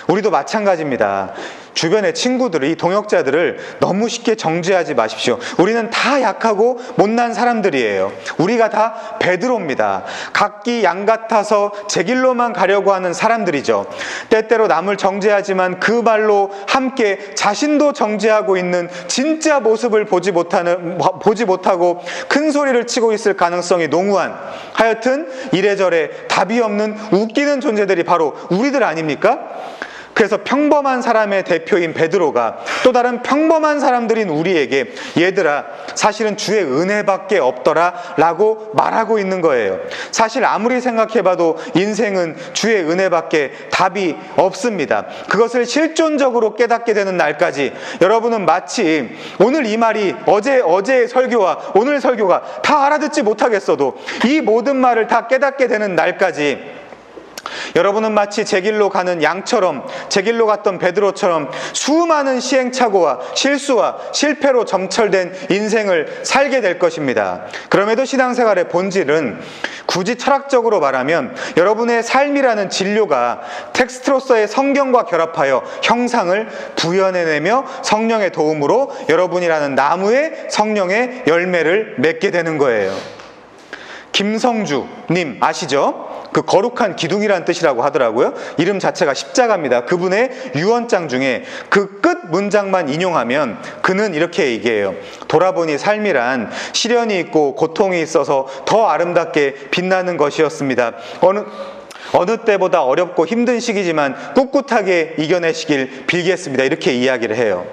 [SPEAKER 1] 우리도 마찬가지입니다. 주변의 친구들을, 이 동역자들을 너무 쉽게 정죄하지 마십시오. 우리는 다 약하고 못난 사람들이에요. 우리가 다 베드로입니다. 각기 양 같아서 제 길로만 가려고 하는 사람들이죠. 때때로 남을 정죄하지만 그 말로 함께 자신도 정죄하고 있는 진짜 모습을 보지 못하고 큰 소리를 치고 있을 가능성이 농후한, 하여튼 이래저래 답이 없는 웃기는 존재들이 바로 우리들 아닙니까? 그래서 평범한 사람의 대표인 베드로가 또 다른 평범한 사람들인 우리에게 얘들아 사실은 주의 은혜밖에 없더라 라고 말하고 있는 거예요. 사실 아무리 생각해봐도 인생은 주의 은혜밖에 답이 없습니다. 그것을 실존적으로 깨닫게 되는 날까지 여러분은 마치 오늘 이 말이 어제의 설교와 오늘 설교가 다 알아듣지 못하겠어도 이 모든 말을 다 깨닫게 되는 날까지 여러분은 마치 제 길로 가는 양처럼 제 길로 갔던 베드로처럼 수많은 시행착오와 실수와 실패로 점철된 인생을 살게 될 것입니다. 그럼에도 신앙생활의 본질은 굳이 철학적으로 말하면 여러분의 삶이라는 진료가 텍스트로서의 성경과 결합하여 형상을 부여내내며 성령의 도움으로 여러분이라는 나무의 성령의 열매를 맺게 되는 거예요. 김성주님 아시죠? 그 거룩한 기둥이라는 뜻이라고 하더라고요. 이름 자체가 십자가입니다. 그분의 유언장 중에 그 끝 문장만 인용하면 그는 이렇게 얘기해요. 돌아보니 삶이란 시련이 있고 고통이 있어서 더 아름답게 빛나는 것이었습니다. 어느 때보다 어렵고 힘든 시기지만 꿋꿋하게 이겨내시길 빌겠습니다. 이렇게 이야기를 해요.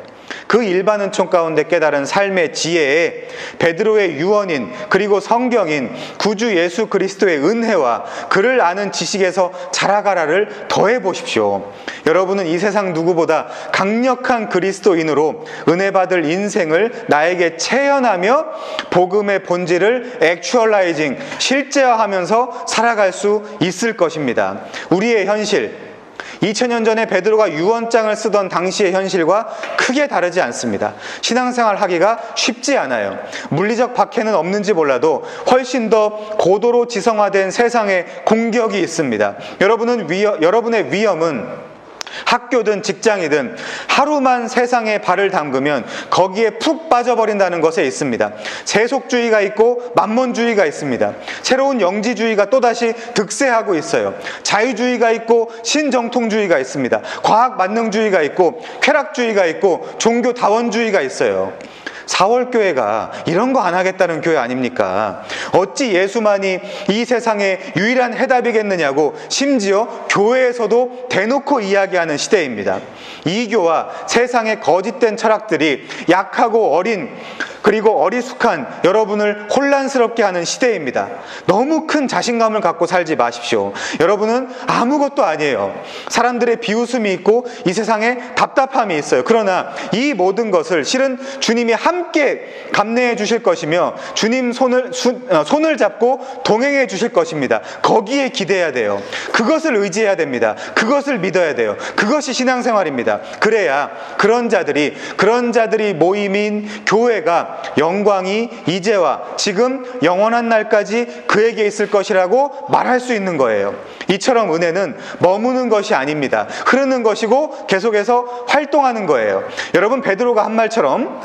[SPEAKER 1] 그 일반은총 가운데 깨달은 삶의 지혜에 베드로의 유언인 그리고 성경인 구주 예수 그리스도의 은혜와 그를 아는 지식에서 자라가라를 더해 보십시오. 여러분은 이 세상 누구보다 강력한 그리스도인으로 은혜 받을 인생을 나에게 체현하며 복음의 본질을 액츄얼라이징, 실제화하면서 살아갈 수 있을 것입니다. 우리의 현실 2000년 전에 베드로가 유언장을 쓰던 당시의 현실과 크게 다르지 않습니다. 신앙생활 하기가 쉽지 않아요. 물리적 박해는 없는지 몰라도 훨씬 더 고도로 지성화된 세상의 공격이 있습니다. 여러분의 위험은 학교든 직장이든 하루만 세상에 발을 담그면 거기에 푹 빠져버린다는 것에 있습니다. 세속주의가 있고 만몬주의가 있습니다. 새로운 영지주의가 또다시 득세하고 있어요. 자유주의가 있고 신정통주의가 있습니다. 과학만능주의가 있고 쾌락주의가 있고 종교다원주의가 있어요. 4월 교회가 이런 거 안 하겠다는 교회 아닙니까? 어찌 예수만이 이 세상의 유일한 해답이겠느냐고 심지어 교회에서도 대놓고 이야기하는 시대입니다. 이교와 세상의 거짓된 철학들이 약하고 어린 그리고 어리숙한 여러분을 혼란스럽게 하는 시대입니다. 너무 큰 자신감을 갖고 살지 마십시오. 여러분은 아무것도 아니에요. 사람들의 비웃음이 있고 이 세상에 답답함이 있어요. 그러나 이 모든 것을 실은 주님이 함께 감내해 주실 것이며 주님 손을 잡고 동행해 주실 것입니다. 거기에 기대해야 돼요. 그것을 의지해야 됩니다. 그것을 믿어야 돼요. 그것이 신앙생활입니다. 그래야 그런 자들이 모임인 교회가 영광이 이제와 지금 영원한 날까지 그에게 있을 것이라고 말할 수 있는 거예요. 이처럼 은혜는 머무는 것이 아닙니다. 흐르는 것이고 계속해서 활동하는 거예요. 여러분 베드로가 한 말처럼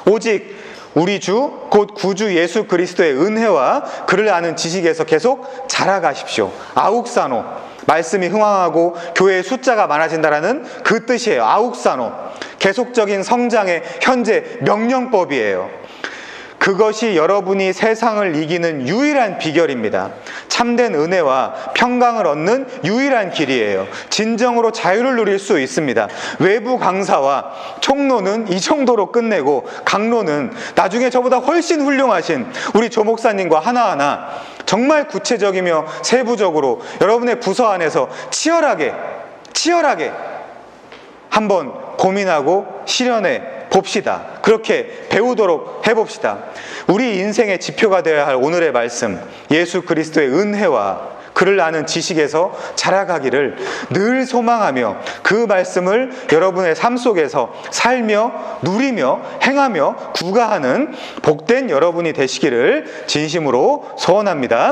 [SPEAKER 1] 오직 우리 주 곧 구주 예수 그리스도의 은혜와 그를 아는 지식에서 계속 자라가십시오. 아욱사노, 말씀이 흥황하고 교회의 숫자가 많아진다라는 그 뜻이에요. 아욱사노, 계속적인 성장의 현재 명령법이에요. 그것이 여러분이 세상을 이기는 유일한 비결입니다. 참된 은혜와 평강을 얻는 유일한 길이에요. 진정으로 자유를 누릴 수 있습니다. 외부 강사와 총로는 이 정도로 끝내고 강로는 나중에 저보다 훨씬 훌륭하신 우리 조 목사님과 하나하나 정말 구체적이며 세부적으로 여러분의 부서 안에서 치열하게 한번 고민하고 실현해 봅시다. 그렇게 배우도록 해봅시다. 우리 인생의 지표가 되어야 할 오늘의 말씀, 예수 그리스도의 은혜와 그를 아는 지식에서 자라가기를 늘 소망하며 그 말씀을 여러분의 삶 속에서 살며 누리며 행하며 구가하는 복된 여러분이 되시기를 진심으로 소원합니다.